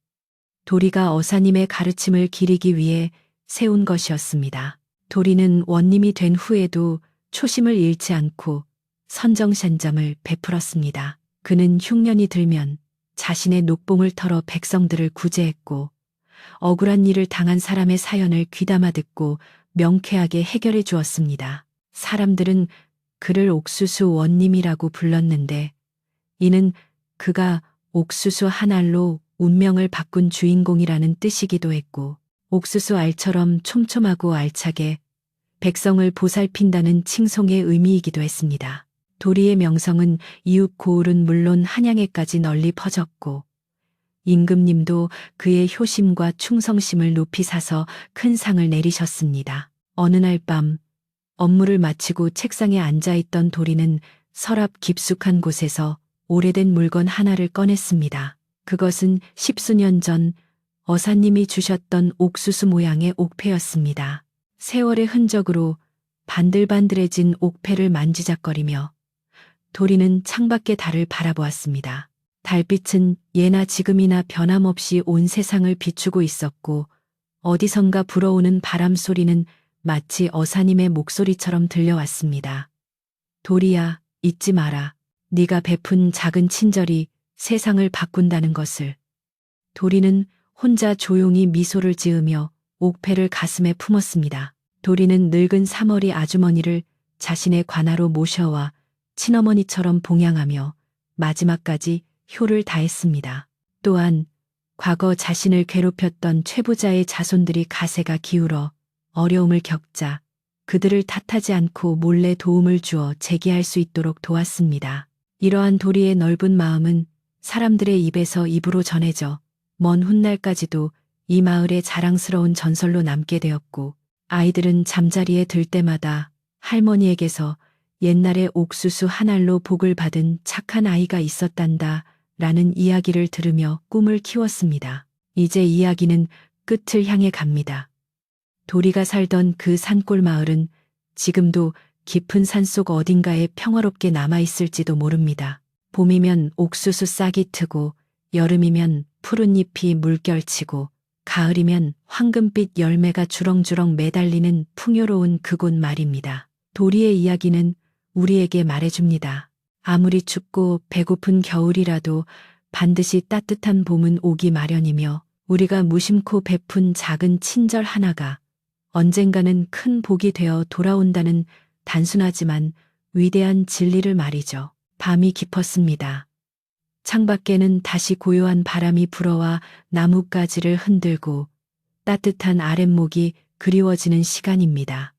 도리가 어사님의 가르침을 기리기 위해 세운 것이었습니다. 도리는 원님이 된 후에도 초심을 잃지 않고 선정산점을 베풀었습니다. 그는 흉년이 들면 자신의 녹봉을 털어 백성들을 구제했고 억울한 일을 당한 사람의 사연을 귀담아 듣고 명쾌하게 해결해 주었습니다. 사람들은 그를 옥수수 원님이라고 불렀는데 이는 그가 옥수수 한 알로 운명을 바꾼 주인공이라는 뜻이기도 했고 옥수수 알처럼 촘촘하고 알차게 백성을 보살핀다는 칭송의 의미이기도 했습니다. 도리의 명성은 이웃 고을은 물론 한양에까지 널리 퍼졌고 임금님도 그의 효심과 충성심을 높이 사서 큰 상을 내리셨습니다. 어느 날 밤 업무를 마치고 책상에 앉아있던 도리는 서랍 깊숙한 곳에서 오래된 물건 하나를 꺼냈습니다. 그것은 십수년 전 어사님이 주셨던 옥수수 모양의 옥패였습니다. 세월의 흔적으로 반들반들해진 옥패를 만지작거리며 도리는 창밖의 달을 바라보았습니다. 달빛은 예나 지금이나 변함없이 온 세상을 비추고 있었고 어디선가 불어오는 바람 소리는 마치 어사님의 목소리처럼 들려왔습니다. 도리야, 잊지 마라. 네가 베푼 작은 친절이 세상을 바꾼다는 것을. 도리는 혼자 조용히 미소를 지으며 옥패를 가슴에 품었습니다. 도리는 늙은 사머리 아주머니를 자신의 관하로 모셔와 친어머니처럼 봉양하며 마지막까지 효를 다했습니다. 또한 과거 자신을 괴롭혔던 최부자의 자손들이 가세가 기울어 어려움을 겪자 그들을 탓하지 않고 몰래 도움을 주어 재기할 수 있도록 도왔습니다. 이러한 도리의 넓은 마음은 사람들의 입에서 입으로 전해져 먼 훗날까지도 이 마을의 자랑스러운 전설로 남게 되었고 아이들은 잠자리에 들 때마다 할머니에게서 옛날에 옥수수 한 알로 복을 받은 착한 아이가 있었단다 라는 이야기를 들으며 꿈을 키웠습니다. 이제 이야기는 끝을 향해 갑니다. 도리가 살던 그 산골 마을은 지금도 깊은 산속 어딘가에 평화롭게 남아있을지도 모릅니다. 봄이면 옥수수 싹이 트고 여름이면 푸른 잎이 물결치고 가을이면 황금빛 열매가 주렁주렁 매달리는 풍요로운 그곳 말입니다. 도리의 이야기는 우리에게 말해줍니다. 아무리 춥고 배고픈 겨울이라도 반드시 따뜻한 봄은 오기 마련이며 우리가 무심코 베푼 작은 친절 하나가 언젠가는 큰 복이 되어 돌아온다는 단순하지만 위대한 진리를 말이죠. 밤이 깊었습니다. 창밖에는 다시 고요한 바람이 불어와 나뭇가지를 흔들고 따뜻한 아랫목이 그리워지는 시간입니다.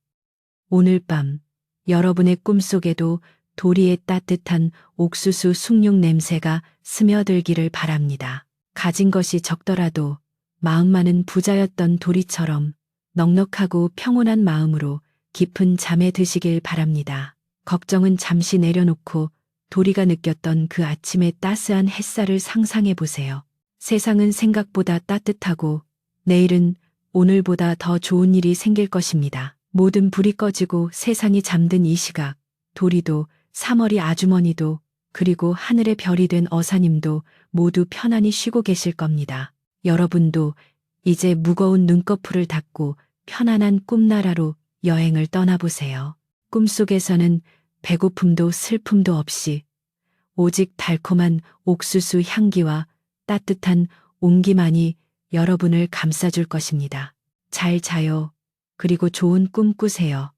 오늘 밤 여러분의 꿈속에도 도리의 따뜻한 옥수수 숭늉 냄새가 스며들기를 바랍니다. 가진 것이 적더라도 마음만은 부자였던 도리처럼 넉넉하고 평온한 마음으로 깊은 잠에 드시길 바랍니다. 걱정은 잠시 내려놓고 도리가 느꼈던 그 아침의 따스한 햇살을 상상해 보세요. 세상은 생각보다 따뜻하고 내일은 오늘보다 더 좋은 일이 생길 것입니다. 모든 불이 꺼지고 세상이 잠든 이 시각, 도리도, 3월이 아주머니도, 그리고 하늘의 별이 된 어사님도 모두 편안히 쉬고 계실 겁니다. 여러분도 이제 무거운 눈꺼풀을 닫고 편안한 꿈나라로 여행을 떠나보세요. 꿈속에서는 배고픔도 슬픔도 없이 오직 달콤한 옥수수 향기와 따뜻한 온기만이 여러분을 감싸줄 것입니다. 잘 자요. 그리고 좋은 꿈 꾸세요.